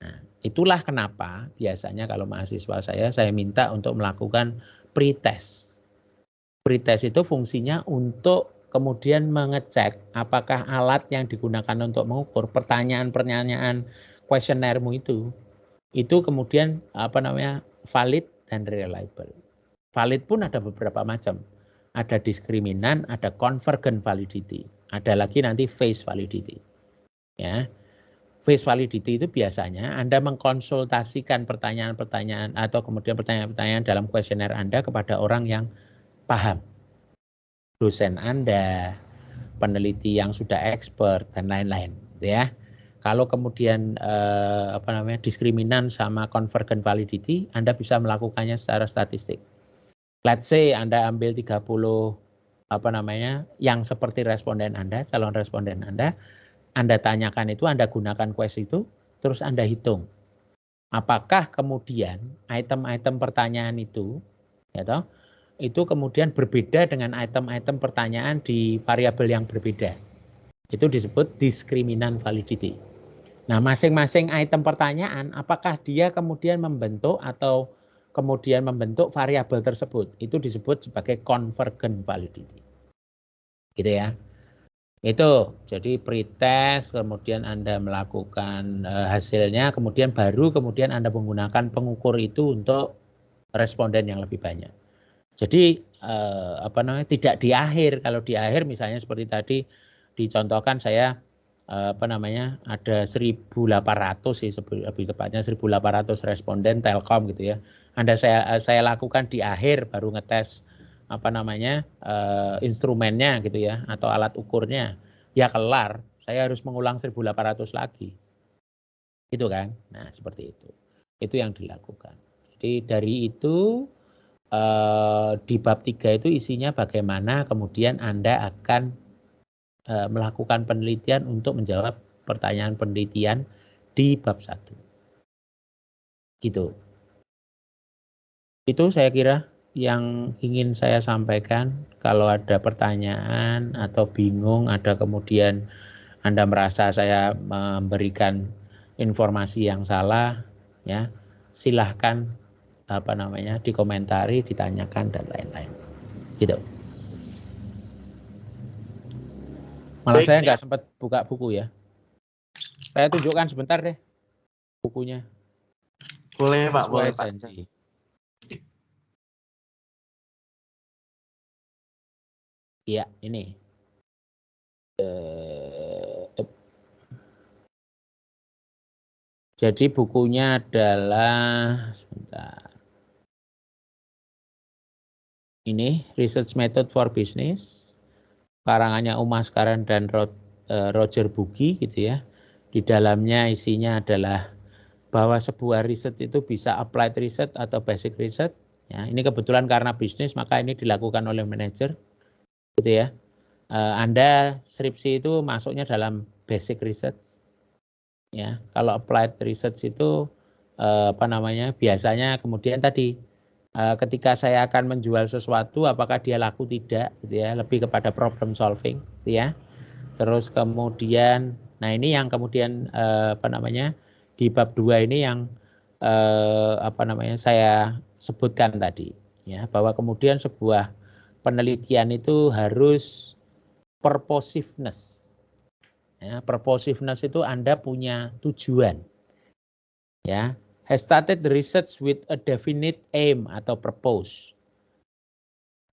Nah, itulah kenapa biasanya kalau mahasiswa saya minta untuk melakukan pretest. Pretest itu fungsinya untuk kemudian mengecek apakah alat yang digunakan untuk mengukur pertanyaan-pertanyaan kuesionermu itu kemudian apa namanya valid dan reliable. Valid pun ada beberapa macam. Ada diskriminan, ada convergent validity, ada lagi nanti phase validity. Ya. Phase validity itu biasanya Anda mengkonsultasikan pertanyaan-pertanyaan atau kemudian pertanyaan-pertanyaan dalam kuesioner Anda kepada orang yang paham. Dosen Anda, peneliti yang sudah expert dan lain-lain, ya. Kalau kemudian apa namanya diskriminan sama convergent validity, Anda bisa melakukannya secara statistik. Let's say Anda ambil 30 apa namanya yang seperti responden Anda, calon responden Anda tanyakan itu, Anda gunakan quest itu, terus Anda hitung. Apakah kemudian item-item pertanyaan itu, ya toh, itu kemudian berbeda dengan item-item pertanyaan di variabel yang berbeda. Itu disebut diskriminan validity. Nah, masing-masing item pertanyaan, apakah dia kemudian membentuk atau kemudian membentuk variabel tersebut, itu disebut sebagai convergent validity. Gitu ya. Itu, jadi pretest, kemudian Anda melakukan hasilnya, kemudian kemudian Anda menggunakan pengukur itu untuk responden yang lebih banyak. Jadi apa namanya, tidak di akhir. Kalau di akhir misalnya seperti tadi dicontohkan saya apa namanya, ada 1.800 sih lebih tepatnya 1.800 responden Telkom gitu ya. Saya lakukan di akhir baru ngetes apa namanya instrumennya gitu ya atau alat ukurnya. Ya kelar, saya harus mengulang 1.800 lagi. Gitu kan. Nah, seperti itu. Itu yang dilakukan. Jadi dari itu di bab 3 itu isinya bagaimana kemudian Anda akan melakukan penelitian untuk menjawab pertanyaan penelitian di bab 1. Gitu. Itu saya kira yang ingin saya sampaikan. Kalau ada pertanyaan atau bingung, ada kemudian Anda merasa saya memberikan informasi yang salah, ya silahkan apa namanya dikomentari, ditanyakan dan lain-lain. Gitu. Malah Baik, saya nggak sempat buka buku ya. Saya tunjukkan sebentar deh bukunya. Boleh Pak, boleh Pak. Sensi. Iya, ini. Jadi bukunya adalah sebentar. Ini Research Method for Business. Karangannya Umas Karan dan Roger Bugi gitu ya. Di dalamnya isinya adalah bahwa sebuah riset itu bisa applied research atau basic research. Ya, ini kebetulan karena bisnis maka ini dilakukan oleh manajer, gitu ya. Anda skripsi itu masuknya dalam basic research. Ya, kalau applied research itu apa namanya? Biasanya kemudian tadi ketika saya akan menjual sesuatu, apakah dia laku tidak, gitu ya. Lebih kepada problem solving, gitu ya. Terus kemudian, nah ini yang kemudian apa namanya? Di bab 2 ini yang apa namanya saya sebutkan tadi, ya, bahwa kemudian sebuah penelitian itu harus purposiveness. Ya, purposiveness itu Anda punya tujuan. Ya, has started the research with a definite aim atau purpose.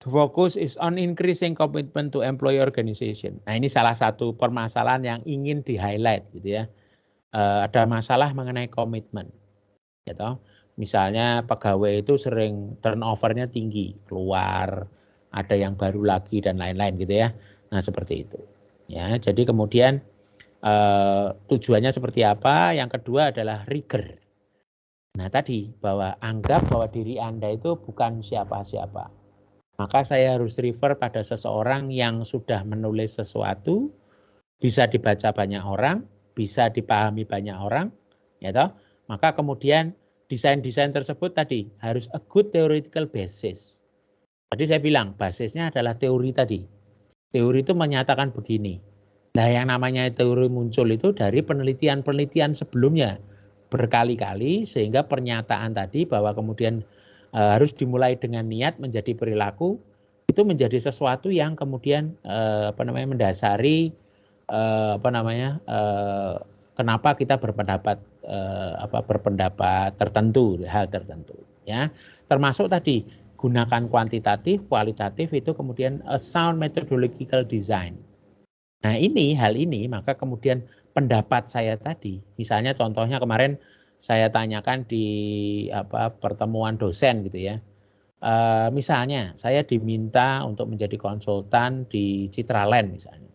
The focus is on increasing commitment to employee organization. Nah, ini salah satu permasalahan yang ingin di-highlight gitu ya. Ada masalah mengenai komitmen. Gitu. Misalnya pegawai itu sering turnover-nya tinggi, keluar, ada yang baru lagi dan lain-lain gitu ya. Nah, seperti itu. Ya, jadi kemudian tujuannya seperti apa? Yang kedua adalah rigor. Nah, tadi bahwa anggap bahwa diri Anda itu bukan siapa-siapa. Maka saya harus refer pada seseorang yang sudah menulis sesuatu, bisa dibaca banyak orang, bisa dipahami banyak orang, ya toh. Maka kemudian desain-desain tersebut tadi harus a good theoretical basis. Tadi saya bilang basisnya adalah teori tadi. Teori itu menyatakan begini. Nah, yang namanya teori muncul itu dari penelitian-penelitian sebelumnya berkali-kali, sehingga pernyataan tadi bahwa kemudian harus dimulai dengan niat menjadi perilaku itu menjadi sesuatu yang kemudian mendasari kenapa kita berpendapat berpendapat tertentu, hal tertentu, ya. Termasuk tadi gunakan kuantitatif, kualitatif itu kemudian a sound methodological design. Nah, hal ini maka kemudian pendapat saya tadi, misalnya contohnya kemarin saya tanyakan di pertemuan dosen gitu ya. Misalnya saya diminta untuk menjadi konsultan di Citraland misalnya.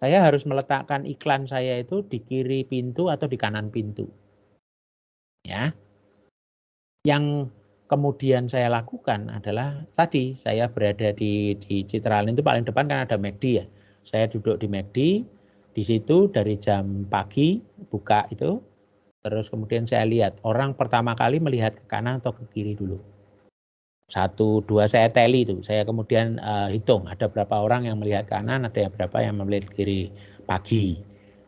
Saya harus meletakkan iklan saya itu di kiri pintu atau di kanan pintu. Ya. Yang kemudian saya lakukan adalah tadi saya berada di Citraland itu paling depan kan ada McD ya. Saya duduk di McD, di situ dari jam pagi buka itu, terus kemudian saya lihat orang pertama kali melihat ke kanan atau ke kiri dulu. 1, 2 saya tally itu, saya kemudian hitung ada berapa orang yang melihat kanan, ada berapa yang melihat kiri. Pagi,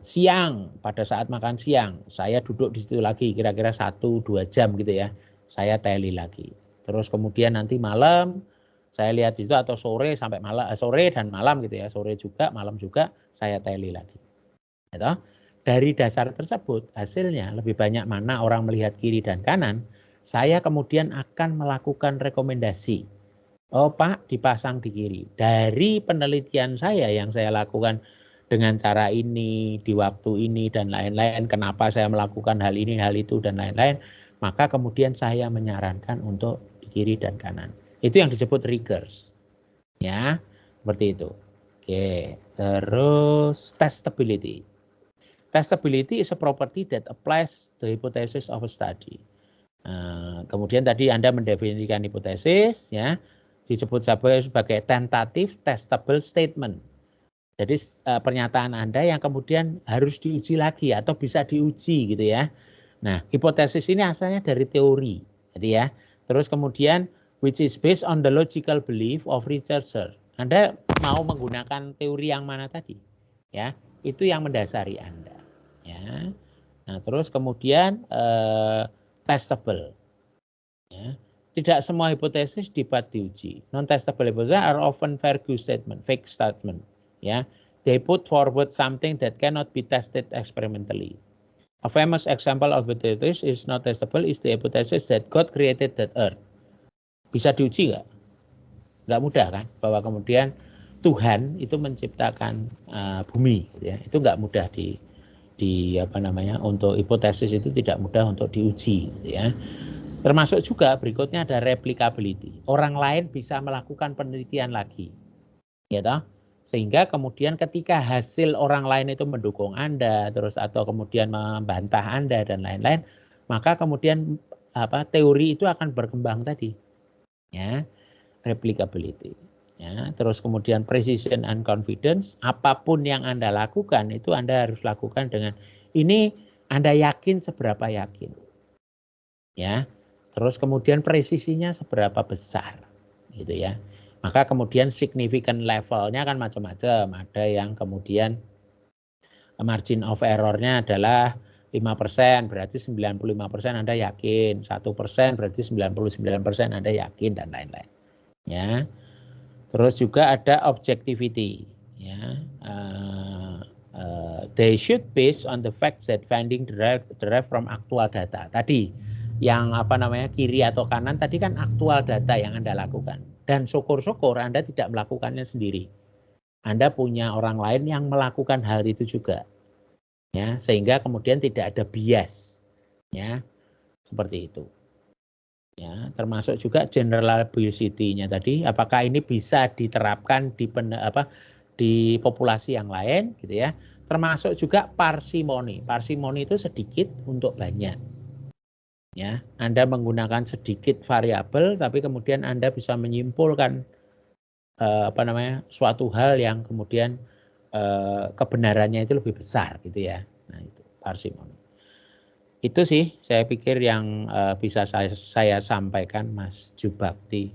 siang, pada saat makan siang, saya duduk di situ lagi kira-kira 1-2 jam gitu ya, saya tally lagi. Terus kemudian nanti malam, saya lihat di situ atau sore sampai malam, sore dan malam gitu ya, sore juga, malam juga, saya tally lagi. Gitu. Dari dasar tersebut, hasilnya lebih banyak mana orang melihat kiri dan kanan, saya kemudian akan melakukan rekomendasi. Oh Pak, dipasang di kiri. Dari penelitian saya yang saya lakukan dengan cara ini, di waktu ini, dan lain-lain, kenapa saya melakukan hal ini, hal itu, dan lain-lain, maka kemudian saya menyarankan untuk di kiri dan kanan. Itu yang disebut triggers. Ya, seperti itu. Oke, terus testability. Testability is a property that applies the hypothesis of a study. Kemudian tadi Anda mendefinisikan hipotesis, ya, disebut sebagai tentative testable statement. Jadi pernyataan Anda yang kemudian harus diuji lagi atau bisa diuji gitu ya. Nah, hipotesis ini asalnya dari teori, jadi ya. Terus kemudian which is based on the logical belief of researcher. Anda mau menggunakan teori yang mana tadi? Ya, itu yang mendasari Anda. Ya. Nah, terus kemudian testable. Ya. Tidak semua hipotesis dapat diuji. Non-testable hypotheses are often fake statement. Ya. They put forward something that cannot be tested experimentally. A famous example of hypothesis is not testable is the hypothesis that God created the earth. Bisa diuji nggak? Nggak mudah kan? Bahwa kemudian Tuhan itu menciptakan bumi. Ya. Itu nggak mudah untuk hipotesis itu tidak mudah untuk diuji, ya. Termasuk juga berikutnya ada replicability. Orang lain bisa melakukan penelitian lagi, ya toh? Sehingga kemudian ketika hasil orang lain itu mendukung Anda, terus atau kemudian membantah Anda dan lain-lain, maka kemudian teori itu akan berkembang tadi, ya. Replicability. Ya, terus kemudian precision and confidence, apapun yang Anda lakukan itu Anda harus lakukan dengan ini Anda yakin seberapa yakin. Ya. Terus kemudian presisinya seberapa besar gitu ya. Maka kemudian significant levelnya kan macam-macam. Ada yang kemudian margin of error-nya adalah 5%, berarti 95% Anda yakin. 1% berarti 99% Anda yakin dan lain-lain. Ya. Terus juga ada objectivity, ya. They should based on the fact that finding derived from actual data. Tadi yang kiri atau kanan tadi kan aktual data yang Anda lakukan. Dan syukur-syukur Anda tidak melakukannya sendiri. Anda punya orang lain yang melakukan hal itu juga. Ya, sehingga kemudian tidak ada bias. Ya. Seperti itu. Ya, termasuk juga generalizability-nya tadi, apakah ini bisa diterapkan di populasi yang lain, gitu ya. Termasuk juga parsimoni. Parsimoni itu sedikit untuk banyak. Ya, Anda menggunakan sedikit variabel, tapi kemudian Anda bisa menyimpulkan suatu hal yang kemudian kebenarannya itu lebih besar, gitu ya. Nah, itu parsimoni. Itu sih saya pikir yang bisa saya sampaikan, Mas Jubakti.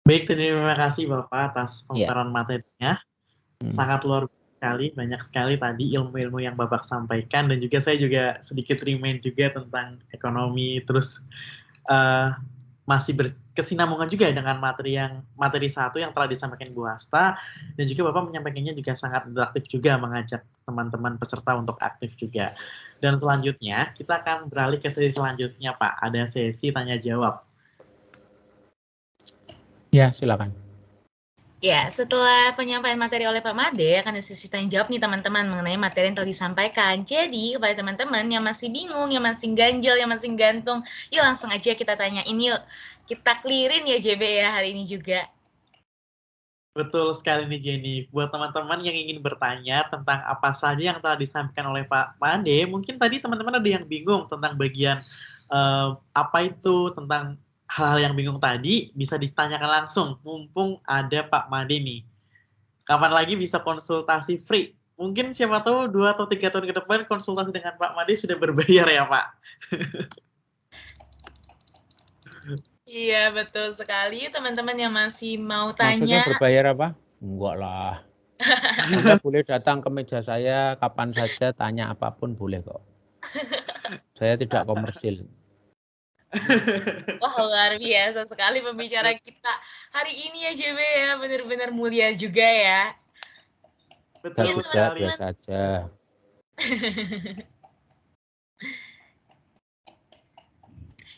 Baik, terima kasih Bapak atas pemaparan materinya. Sangat luar biasa sekali, banyak sekali tadi ilmu-ilmu yang Bapak sampaikan, dan juga saya juga sedikit remind juga tentang ekonomi, terus masih berkesinambungan juga dengan materi satu yang telah disampaikan Bu Hasta, dan juga Bapak menyampaikannya juga sangat interaktif juga, mengajak teman-teman peserta untuk aktif juga. Dan selanjutnya kita akan beralih ke sesi selanjutnya Pak, ada sesi tanya jawab. Ya, silakan. Ya, setelah penyampaian materi oleh Pak Made, akan ada sesi tanya jawab nih teman-teman mengenai materi yang telah disampaikan. Jadi, kepada teman-teman yang masih bingung, yang masih ganjel, yang masih gantung, yuk langsung aja kita tanyain yuk. Kita clearin ya JB ya hari ini juga. Betul sekali nih Jenny. Buat teman-teman yang ingin bertanya tentang apa saja yang telah disampaikan oleh Pak Made, mungkin tadi teman-teman ada yang bingung tentang bagian apa itu, tentang hal-hal yang bingung tadi, bisa ditanyakan langsung, mumpung ada Pak Made nih. Kapan lagi bisa konsultasi free? Mungkin siapa tahu 2 atau 3 tahun ke depan konsultasi dengan Pak Made sudah berbayar ya Pak? Iya, betul sekali. Teman-teman yang masih mau tanya. Maksudnya berbayar apa? Enggak lah. Anda boleh datang ke meja saya kapan saja, tanya apapun boleh kok. Saya tidak komersil. Wah, luar biasa sekali pembicara kita hari ini ya JB ya, benar-benar mulia juga ya. Betul juga sekali. biasa aja.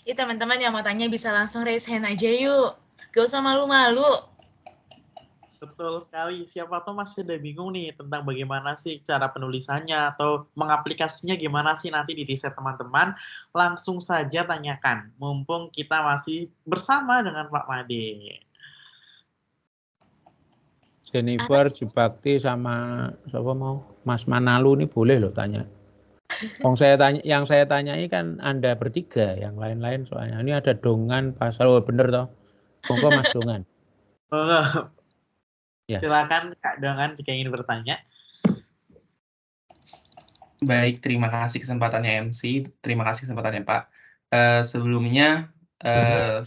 Ya teman-teman yang mau tanya bisa langsung raise hand aja yuk. Gak usah malu-malu. Betul sekali. Siapa tahu masih ada bingung nih tentang bagaimana sih cara penulisannya atau mengaplikasinya gimana sih nanti di riset teman-teman. Langsung saja tanyakan. Mumpung kita masih bersama dengan Pak Made. Jennifer, Jubakti sama siapa mau? Mas Manalu ini boleh loh tanya. Yang saya tanyai kan Anda bertiga, yang lain-lain soalnya. Ini ada Dongan, Pasal, oh bener toh? Monggo Mas Dongan. Ya. Silakan Kak Dongan jika ingin bertanya. Baik, terima kasih kesempatannya MC, terima kasih kesempatannya Pak. Sebelumnya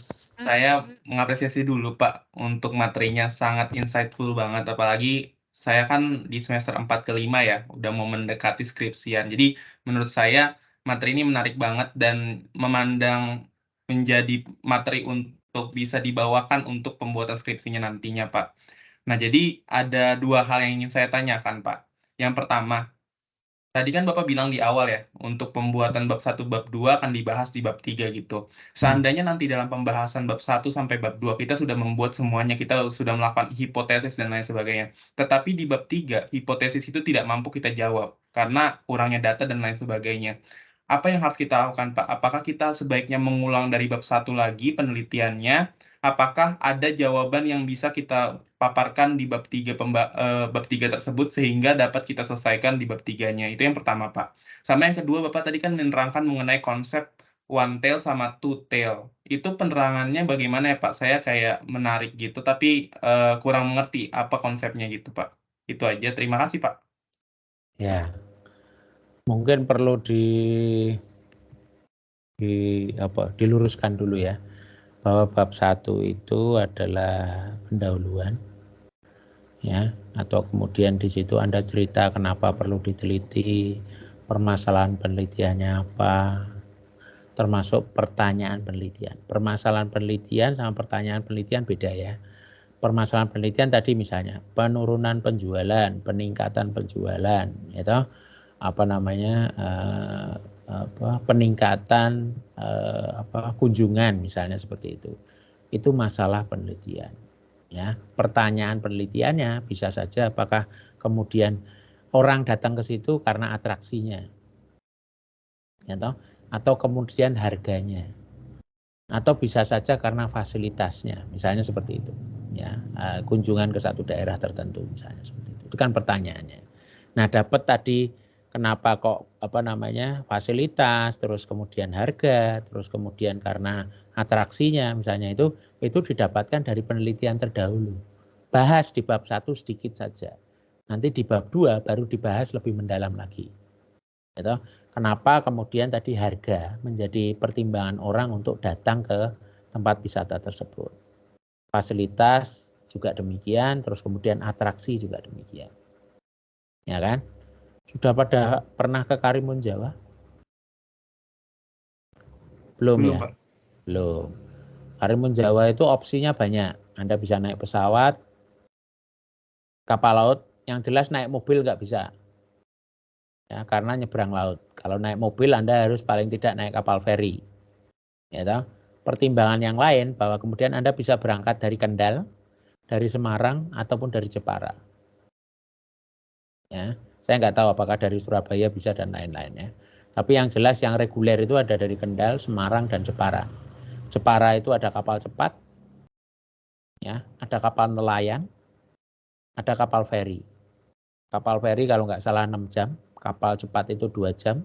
saya mengapresiasi dulu Pak untuk materinya, sangat insightful banget, apalagi saya kan di semester 4 ke 5 ya, udah mau mendekati skripsian. Jadi menurut saya materi ini menarik banget dan memandang menjadi materi untuk bisa dibawakan untuk pembuatan skripsinya nantinya Pak. Nah, jadi ada 2 hal yang ingin saya tanyakan Pak. Yang pertama, tadi kan Bapak bilang di awal ya, untuk pembuatan bab 1, bab 2 akan dibahas di bab 3 gitu. Seandainya nanti dalam pembahasan bab 1 sampai bab 2 kita sudah membuat semuanya, kita sudah melakukan hipotesis dan lain sebagainya. Tetapi di bab 3, hipotesis itu tidak mampu kita jawab, karena kurangnya data dan lain sebagainya. Apa yang harus kita lakukan Pak? Apakah kita sebaiknya mengulang dari bab 1 lagi penelitiannya? Apakah ada jawaban yang bisa kita paparkan di bab 3 tersebut sehingga dapat kita selesaikan di bab 3-nya? Itu yang pertama, Pak. Sama yang kedua, Bapak tadi kan menerangkan mengenai konsep one tail sama two tail. Itu penerangannya bagaimana ya, Pak? Saya kayak menarik gitu, tapi kurang mengerti apa konsepnya gitu, Pak. Itu aja. Terima kasih, Pak. Ya. Mungkin perlu diluruskan dulu ya, bahwa bab 1 itu adalah pendahuluan ya, atau kemudian di situ Anda cerita kenapa perlu diteliti, permasalahan penelitiannya apa, termasuk pertanyaan penelitian. Permasalahan penelitian sama pertanyaan penelitian beda ya. Permasalahan penelitian tadi misalnya penurunan penjualan, peningkatan penjualan, gitu. Peningkatan kunjungan misalnya seperti itu masalah penelitian ya. Pertanyaan penelitiannya bisa saja apakah kemudian orang datang ke situ karena atraksinya ya toh? Atau kemudian harganya, atau bisa saja karena fasilitasnya misalnya seperti itu ya, kunjungan ke satu daerah tertentu misalnya seperti itu kan pertanyaannya. Nah, dapat tadi kenapa kok fasilitas, terus kemudian harga, terus kemudian karena atraksinya misalnya itu didapatkan dari penelitian terdahulu. Bahas di bab 1 sedikit saja. Nanti di bab 2 baru dibahas lebih mendalam lagi. Gitu. Kenapa kemudian tadi harga menjadi pertimbangan orang untuk datang ke tempat wisata tersebut. Fasilitas juga demikian, terus kemudian atraksi juga demikian. Ya kan? Sudah pada pernah ke Karimun Jawa? Belum ya? Pak. Belum. Karimun Jawa itu opsinya banyak. Anda bisa naik pesawat, kapal laut, yang jelas naik mobil nggak bisa. Ya, karena nyebrang laut. Kalau naik mobil Anda harus paling tidak naik kapal feri. Ya, toh? Pertimbangan yang lain bahwa kemudian Anda bisa berangkat dari Kendal, dari Semarang, ataupun dari Jepara. Ya, saya nggak tahu apakah dari Surabaya bisa dan lain-lain ya. Tapi yang jelas yang reguler itu ada dari Kendal, Semarang, dan Jepara. Jepara itu ada kapal cepat, ya, ada kapal nelayan, ada kapal feri. Kapal feri kalau nggak salah 6 jam, kapal cepat itu 2 jam,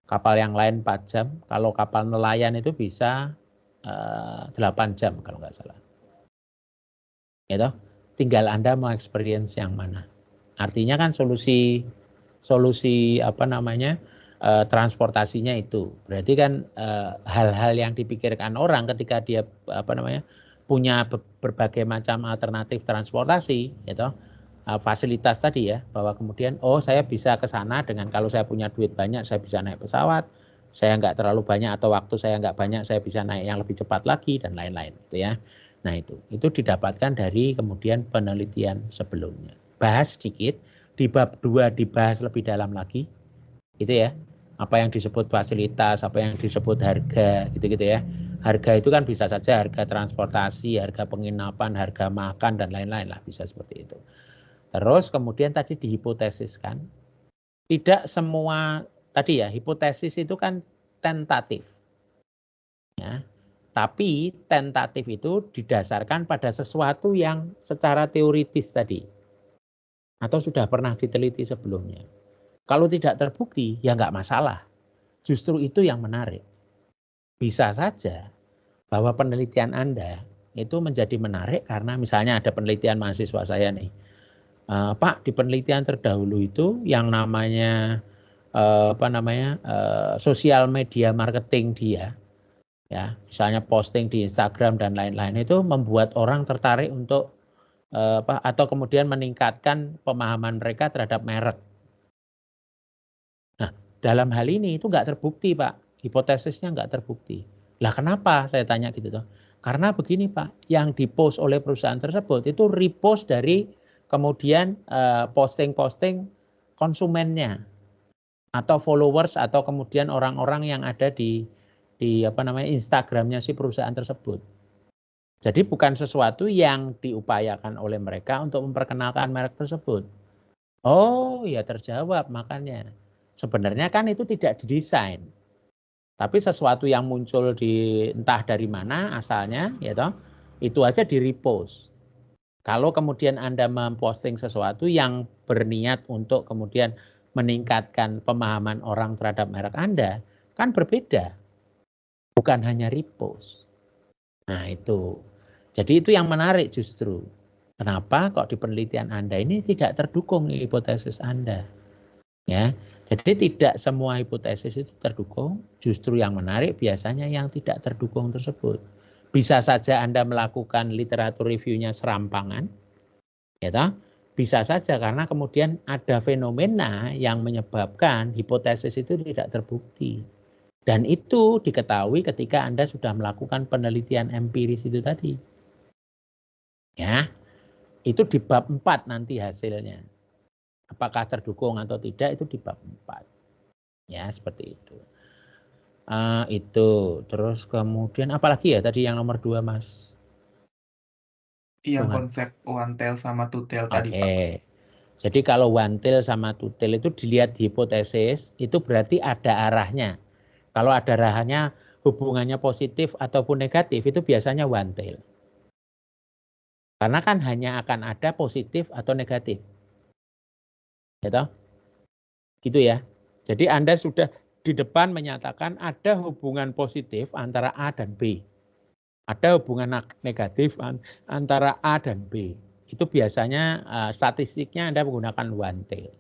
kapal yang lain 4 jam. Kalau kapal nelayan itu bisa 8 jam kalau nggak salah. Gitu. Tinggal Anda mau experience yang mana. Artinya kan solusi transportasinya itu. Berarti kan hal-hal yang dipikirkan orang ketika dia punya berbagai macam alternatif transportasi, gitu. Fasilitas tadi ya, bahwa kemudian saya bisa ke sana dengan kalau saya punya duit banyak saya bisa naik pesawat, saya nggak terlalu banyak atau waktu saya nggak banyak saya bisa naik yang lebih cepat lagi dan lain-lain, gitu ya. Nah itu didapatkan dari kemudian penelitian sebelumnya. Bahas sedikit, di bab 2 dibahas lebih dalam lagi, gitu ya. Apa yang disebut fasilitas, apa yang disebut harga, gitu-gitu ya. Harga itu kan bisa saja harga transportasi, harga penginapan, harga makan, dan lain-lain lah, bisa seperti itu. Terus kemudian tadi dihipotesiskan, tidak semua, tadi ya, hipotesis itu kan tentatif. Ya. Tapi tentatif itu didasarkan pada sesuatu yang secara teoritis tadi. Atau sudah pernah diteliti sebelumnya. Kalau tidak terbukti, ya nggak masalah. Justru itu yang menarik. Bisa saja bahwa penelitian Anda itu menjadi menarik karena misalnya ada penelitian mahasiswa saya nih. Pak, di penelitian terdahulu itu yang namanya sosial media marketing dia, ya misalnya posting di Instagram dan lain-lain itu membuat orang tertarik untuk atau kemudian meningkatkan pemahaman mereka terhadap merek. Nah, dalam hal ini itu nggak terbukti, Pak. Hipotesisnya nggak terbukti. Lah kenapa saya tanya gitu toh? Karena begini, Pak, yang dipost oleh perusahaan tersebut itu repost dari kemudian posting-posting konsumennya atau followers atau kemudian orang-orang yang ada di Instagramnya si perusahaan tersebut. Jadi bukan sesuatu yang diupayakan oleh mereka untuk memperkenalkan merek tersebut. Oh ya terjawab makanya. Sebenarnya kan itu tidak didesain. Tapi sesuatu yang muncul di entah dari mana asalnya, ya toh, itu aja di repost. Kalau kemudian Anda memposting sesuatu yang berniat untuk kemudian meningkatkan pemahaman orang terhadap merek Anda, kan berbeda. Bukan hanya repost. Nah itu. Jadi itu yang menarik justru. Kenapa kok di penelitian Anda ini tidak terdukung hipotesis Anda? Ya, jadi tidak semua hipotesis itu terdukung, justru yang menarik biasanya yang tidak terdukung tersebut. Bisa saja Anda melakukan literatur review-nya serampangan, ya toh? Bisa saja karena kemudian ada fenomena yang menyebabkan hipotesis itu tidak terbukti. Dan itu diketahui ketika Anda sudah melakukan penelitian empiris itu tadi. Ya, itu di bab 4 nanti hasilnya. Apakah terdukung atau tidak itu di bab 4. Ya, seperti itu. Itu. Terus kemudian apalagi ya tadi yang nomor 2, Mas? Yang konsep one tail sama two tail tadi, Pak. Jadi kalau one tail sama two tail itu dilihat di hipotesis, itu berarti ada arahnya. Kalau ada arahnya hubungannya positif ataupun negatif itu biasanya one tail. Karena kan hanya akan ada positif atau negatif. Gitu? Gitu ya. Jadi Anda sudah di depan menyatakan ada hubungan positif antara A dan B. Ada hubungan negatif antara A dan B. Itu biasanya statistiknya Anda menggunakan one tail.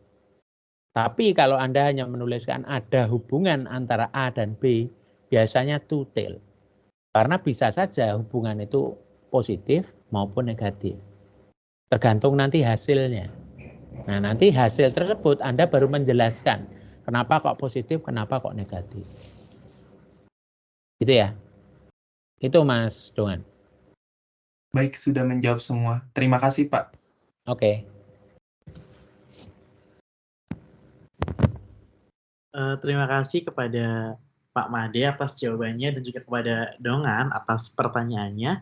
Tapi kalau Anda hanya menuliskan ada hubungan antara A dan B, biasanya two tail. Karena bisa saja hubungan itu positif maupun negatif. Tergantung nanti hasilnya. Nah, nanti hasil tersebut Anda baru menjelaskan kenapa kok positif, kenapa kok negatif. Gitu ya. Itu Mas Dongan. Baik, sudah menjawab semua. Terima kasih, Pak. Oke. Terima kasih kepada Pak Made atas jawabannya dan juga kepada Dongan atas pertanyaannya.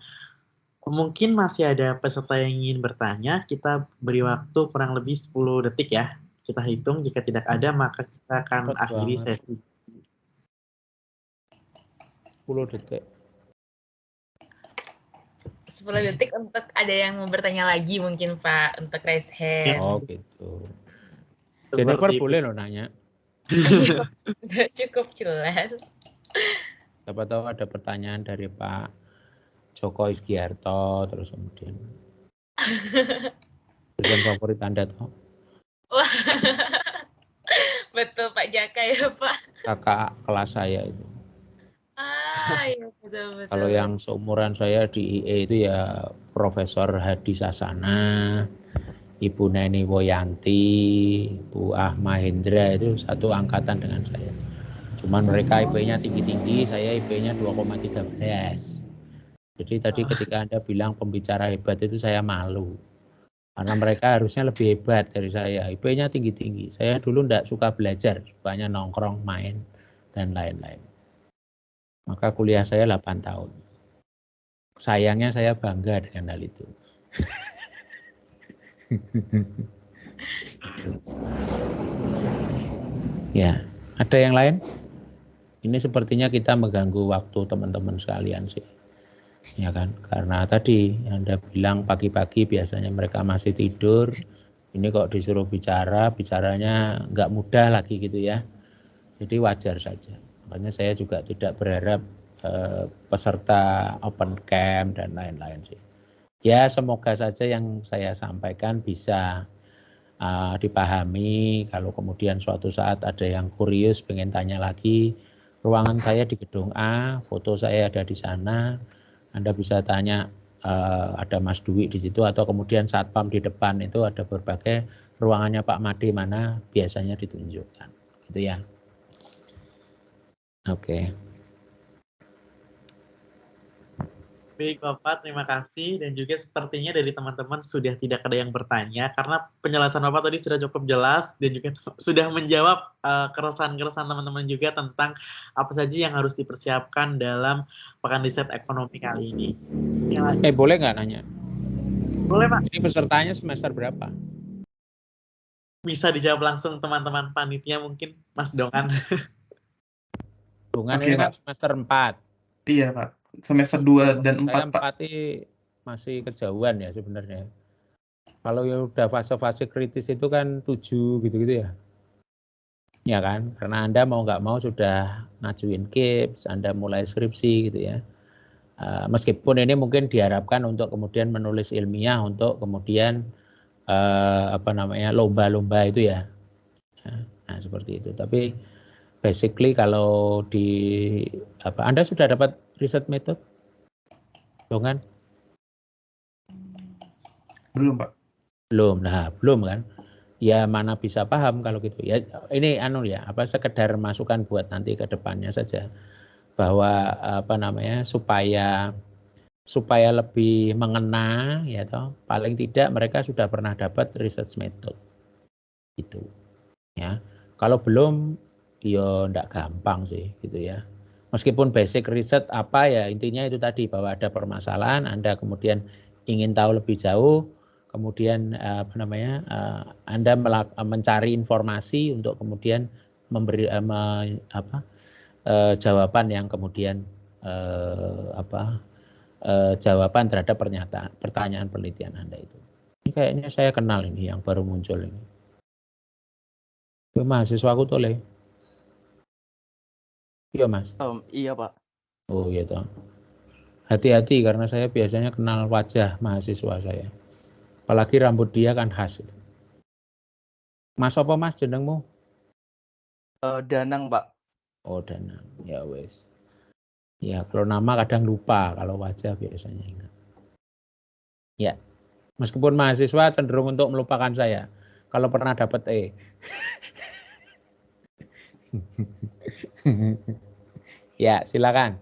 Mungkin masih ada peserta yang ingin bertanya, kita beri waktu kurang lebih 10 detik ya. Kita hitung, jika tidak ada maka kita akan Cepet akhiri banget. sesi. 10 detik. 10 detik untuk ada yang mau bertanya lagi mungkin Pak, untuk raise hand. Oh gitu. Jennifer boleh loh nanya. Sudah cukup jelas. Siapa tahu ada pertanyaan dari Pak Joko Isgiarto, terus kemudian dosen favorit Anda toh? Wah, betul Pak Jaka ya Pak. Kakak kelas saya itu. Iya betul. Kalau yang seumuran saya di IE itu ya Profesor Hadi Sasana, Ibu Neni Woyanti, Bu Ahma Hendra itu satu angkatan dengan saya. Cuman mereka IP-nya tinggi-tinggi, saya IP-nya 2,13. Jadi tadi ketika Anda bilang pembicara hebat itu saya malu. Karena mereka harusnya lebih hebat dari saya. IP-nya tinggi-tinggi. Saya dulu enggak suka belajar, sukanya nongkrong, main, dan lain-lain. Maka kuliah saya 8 tahun. Sayangnya saya bangga dengan hal itu. Ya, ada yang lain? Ini sepertinya kita mengganggu waktu teman-teman sekalian sih. Ya kan, karena tadi Anda bilang pagi-pagi biasanya mereka masih tidur. Ini kok disuruh bicara, bicaranya nggak mudah lagi gitu ya. Jadi wajar saja. Makanya saya juga tidak berharap peserta open camp dan lain-lain sih. Ya semoga saja yang saya sampaikan bisa dipahami. Kalau kemudian suatu saat ada yang kurius pengen tanya lagi, ruangan saya di gedung A, foto saya ada di sana. Anda bisa tanya, ada Mas Dwi di situ, atau kemudian satpam di depan itu ada berbagai ruangannya Pak Made mana biasanya ditunjukkan, gitu ya. Oke. Baik Bapak, terima kasih. Dan juga sepertinya dari teman-teman sudah tidak ada yang bertanya, karena penjelasan Bapak tadi sudah cukup jelas, dan juga sudah menjawab keresahan-keresahan teman-teman juga tentang apa saja yang harus dipersiapkan dalam Pekan Riset Ekonomi kali ini. Boleh nggak nanya? Boleh Pak. Ini pesertanya semester berapa? Bisa dijawab langsung teman-teman panitia mungkin, Mas Dongan. Dongan ini kan semester 4. Iya Pak. Semester 2 dan 4, saya Pak. 4 masih kejauhan ya sebenarnya. Kalau yang udah fase-fase kritis itu kan 7 gitu-gitu ya. Ya kan, karena Anda mau nggak mau sudah ngajuin KIPS, Anda mulai skripsi gitu ya. Meskipun ini mungkin diharapkan untuk kemudian menulis ilmiah untuk kemudian lomba-lomba itu ya. Nah, seperti itu. Tapi basically kalau Anda sudah dapat riset metode? Dongan? Belum, Pak. Belum. Nah, belum kan? Ya mana bisa paham kalau gitu. Ya ini sekedar masukan buat nanti ke depannya saja. Bahwa supaya lebih mengena ya toh, paling tidak mereka sudah pernah dapat research method. Itu. Ya. Kalau belum ya enggak gampang sih gitu ya. Meskipun basic riset apa ya intinya itu tadi bahwa ada permasalahan, Anda kemudian ingin tahu lebih jauh, kemudian Anda mencari informasi untuk kemudian memberi jawaban yang kemudian jawaban terhadap pertanyaan penelitian Anda itu. Ini kayaknya saya kenal ini yang baru muncul ini. Mahasiswaku toleh. Iya, Mas. Iya, Pak. Oh, gitu. Hati-hati karena saya biasanya kenal wajah mahasiswa saya. Apalagi rambut dia kan khas. Mas apa Mas jenengmu? Danang, Pak. Oh, Danang. Ya wes. Ya, kalau nama kadang lupa, kalau wajah biasanya ingat. Ya. Meskipun mahasiswa cenderung untuk melupakan saya kalau pernah dapat E. Ya, silakan.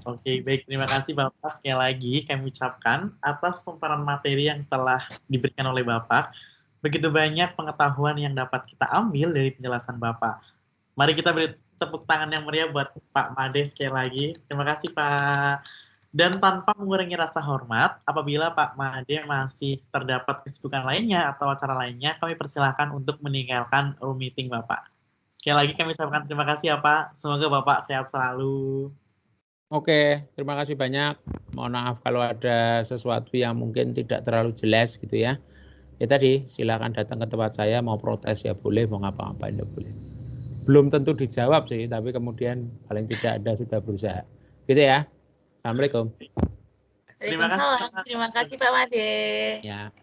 Oke, baik. Terima kasih Bapak. Sekali lagi kami ucapkan atas pemaparan materi yang telah diberikan oleh Bapak. Begitu banyak pengetahuan yang dapat kita ambil dari penjelasan Bapak. Mari kita beri tepuk tangan yang meriah buat Pak Made sekali lagi. Terima kasih Pak. Dan tanpa mengurangi rasa hormat, apabila Pak Made masih terdapat kesibukan lainnya atau acara lainnya, kami persilahkan untuk meninggalkan room meeting Bapak. Sekali lagi kami ucapkan terima kasih ya Pak. Semoga Bapak sehat selalu. Oke, terima kasih banyak. Mohon maaf kalau ada sesuatu yang mungkin tidak terlalu jelas gitu ya. Ya tadi, silakan datang ke tempat saya, mau protes ya boleh, mau ngapa-ngapain ya boleh. Belum tentu dijawab sih, tapi kemudian paling tidak Anda sudah berusaha. Gitu ya. Assalamualaikum. Waalaikumsalam. Terima kasih Pak Made. Ya.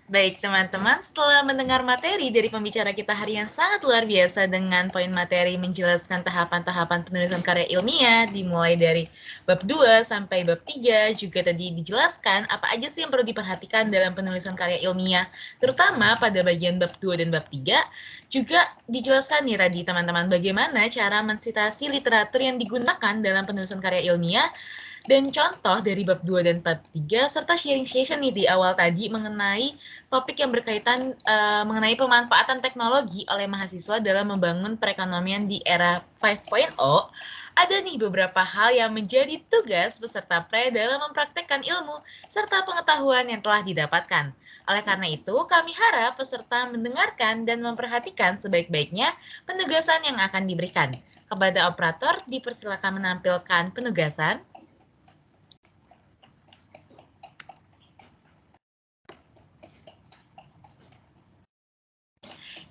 Baik teman-teman, setelah mendengar materi dari pembicara kita hari yang sangat luar biasa dengan poin materi menjelaskan tahapan-tahapan penulisan karya ilmiah dimulai dari bab 2 sampai bab 3, juga tadi dijelaskan apa aja sih yang perlu diperhatikan dalam penulisan karya ilmiah, terutama pada bagian bab 2 dan bab 3, juga dijelaskan nih tadi teman-teman bagaimana cara mensitasi literatur yang digunakan dalam penulisan karya ilmiah, dan contoh dari bab 2 dan bab 3, serta sharing session nih di awal tadi mengenai topik yang berkaitan mengenai pemanfaatan teknologi oleh mahasiswa dalam membangun perekonomian di era 5.0. Ada nih beberapa hal yang menjadi tugas peserta pre dalam mempraktekkan ilmu serta pengetahuan yang telah didapatkan. Oleh karena itu, kami harap peserta mendengarkan dan memperhatikan sebaik-baiknya penugasan yang akan diberikan. Kepada operator, dipersilakan menampilkan penugasan.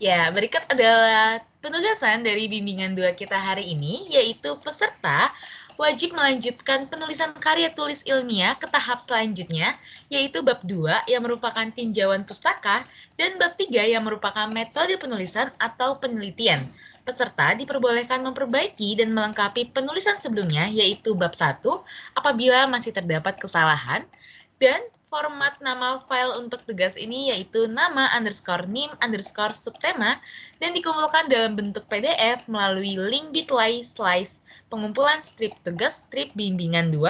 Ya, berikut adalah penugasan dari bimbingan 2 kita hari ini, yaitu peserta wajib melanjutkan penulisan karya tulis ilmiah ke tahap selanjutnya, yaitu bab 2 yang merupakan tinjauan pustaka, dan bab 3 yang merupakan metode penulisan atau penelitian. Peserta diperbolehkan memperbaiki dan melengkapi penulisan sebelumnya, yaitu bab 1, apabila masih terdapat kesalahan, dan format nama file untuk tugas ini yaitu nama_nim_subtema dan dikumpulkan dalam bentuk PDF melalui link bit.ly pengumpulan strip tugas strip bimbingan 2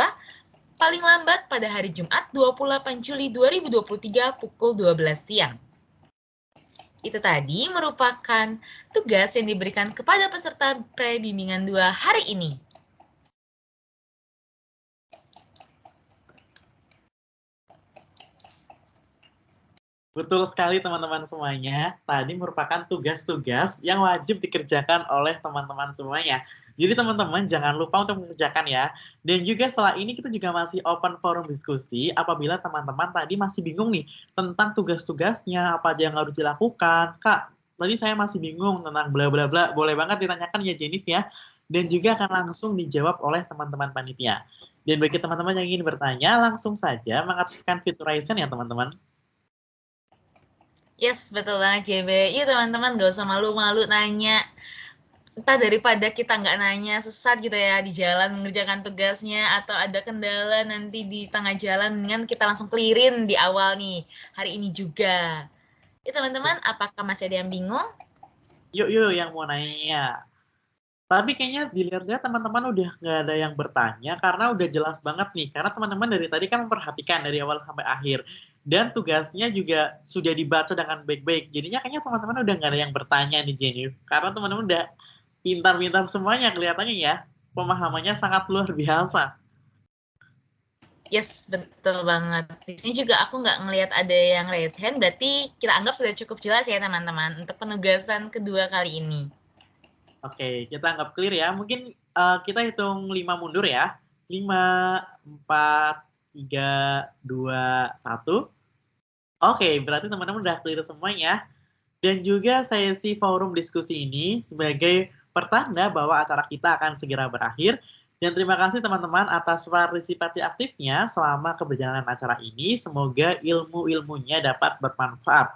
paling lambat pada hari Jumat 28 Juli 2023 pukul 12 siang. Itu tadi merupakan tugas yang diberikan kepada peserta pre-bimbingan 2 hari ini. Betul sekali teman-teman semuanya. Tadi merupakan tugas-tugas yang wajib dikerjakan oleh teman-teman semuanya. Jadi teman-teman jangan lupa untuk mengerjakan ya. Dan juga setelah ini kita juga masih open forum diskusi apabila teman-teman tadi masih bingung nih tentang tugas-tugasnya, apa aja yang harus dilakukan. Kak, tadi saya masih bingung tentang bla bla bla. Boleh banget ditanyakan ya Jenif ya. Dan juga akan langsung dijawab oleh teman-teman panitia. Dan bagi teman-teman yang ingin bertanya, langsung saja mengaktifkan fitur Raisen ya teman-teman. Yes, betul banget JB. Iya teman-teman, gak usah malu-malu nanya. Entah daripada kita nggak nanya sesat gitu ya di jalan mengerjakan tugasnya atau ada kendala nanti di tengah jalan, dengan kita langsung clearin di awal nih, hari ini juga. Ya teman-teman, apakah masih ada yang bingung? Yuk yang mau nanya. Tapi kayaknya dilihat-lihat teman-teman udah nggak ada yang bertanya karena udah jelas banget nih. Karena teman-teman dari tadi kan memperhatikan dari awal sampai akhir. Dan tugasnya juga sudah dibaca dengan baik-baik. Jadinya kayaknya teman-teman udah nggak ada yang bertanya nih Jenny. Karena teman-teman udah pintar-pintar semuanya kelihatannya ya. Pemahamannya sangat luar biasa. Yes, betul banget. Di sini juga aku nggak ngelihat ada yang raise hand, berarti kita anggap sudah cukup jelas ya teman-teman untuk penugasan kedua kali ini. Oke, kita anggap clear ya. Mungkin kita hitung 5 mundur ya. 5, 4, 3, 2, 1. Oke, berarti teman-teman udah clear semuanya. Dan juga sesi forum diskusi ini sebagai pertanda bahwa acara kita akan segera berakhir. Dan terima kasih teman-teman atas partisipasi aktifnya selama keberjalanan acara ini. Semoga ilmu-ilmunya dapat bermanfaat.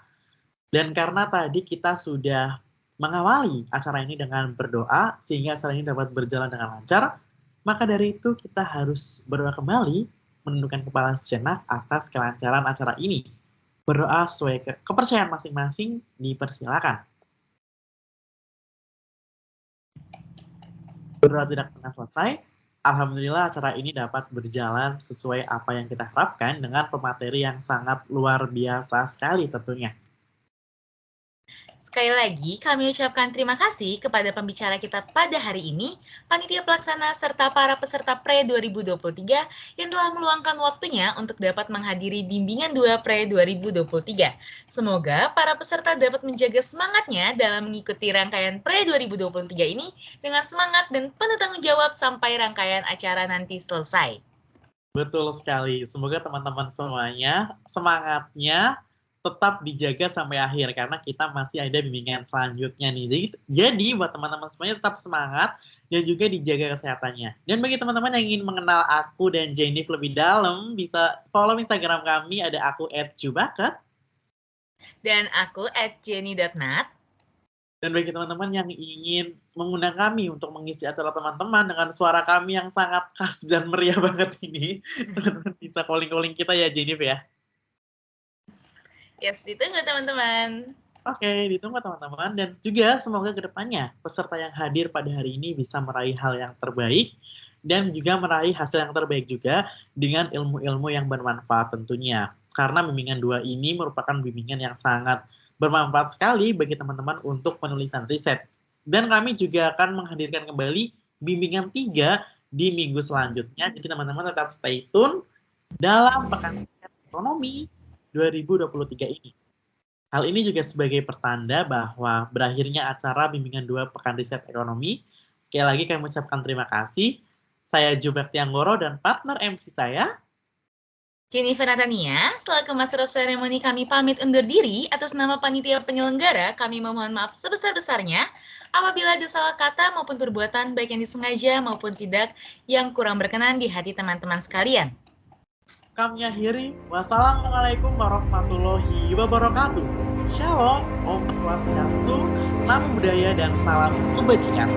Dan karena tadi kita sudah mengawali acara ini dengan berdoa, sehingga acara ini dapat berjalan dengan lancar, maka dari itu kita harus berdoa kembali, menundukkan kepala sejenak atas kelancaran acara ini. Berdoa sesuai kepercayaan masing-masing, dipersilakan. Berdoa tidak pernah selesai. Alhamdulillah acara ini dapat berjalan sesuai apa yang kita harapkan dengan pemateri yang sangat luar biasa sekali tentunya. Sekali lagi, kami ucapkan terima kasih kepada pembicara kita pada hari ini, panitia pelaksana serta para peserta PRE 2023 yang telah meluangkan waktunya untuk dapat menghadiri bimbingan 2 PRE 2023. Semoga para peserta dapat menjaga semangatnya dalam mengikuti rangkaian PRE 2023 ini dengan semangat dan penuh tanggung jawab sampai rangkaian acara nanti selesai. Betul sekali. Semoga teman-teman semuanya semangatnya tetap dijaga sampai akhir karena kita masih ada bimbingan selanjutnya nih. Jadi buat teman-teman semuanya tetap semangat dan juga dijaga kesehatannya. Dan bagi teman-teman yang ingin mengenal aku dan Jenif lebih dalam, bisa follow Instagram kami, ada aku @jubaket. Dan aku @jenny.nat. Dan bagi teman-teman yang ingin mengundang kami untuk mengisi acara teman-teman dengan suara kami yang sangat khas dan meriah banget ini, teman-teman bisa calling-calling kita ya Jenif ya. Yes, ditunggu teman-teman. Oke, ditunggu teman-teman. Dan juga semoga kedepannya peserta yang hadir pada hari ini bisa meraih hal yang terbaik dan juga meraih hasil yang terbaik juga dengan ilmu-ilmu yang bermanfaat tentunya. Karena bimbingan 2 ini merupakan bimbingan yang sangat bermanfaat sekali bagi teman-teman untuk penulisan riset. Dan kami juga akan menghadirkan kembali bimbingan 3 di minggu selanjutnya. Jadi teman-teman tetap stay tune dalam Pekan Ekonomi 2023 ini. Hal ini juga sebagai pertanda bahwa berakhirnya acara bimbingan 2 Pekan Riset Ekonomi. Sekali lagi kami mengucapkan terima kasih. Saya Jubekti Anggoro dan partner MC saya, Jennifer Natania, selaku Master of Ceremony kami pamit undur diri. Atas nama panitia penyelenggara, kami memohon maaf sebesar-besarnya apabila ada salah kata maupun perbuatan baik yang disengaja maupun tidak yang kurang berkenan di hati teman-teman sekalian. kami akhiri. Wassalamualaikum warahmatullahi wabarakatuh. Shalom, Om Swastiastu, Namo Buddhaya, dan salam kebajikan.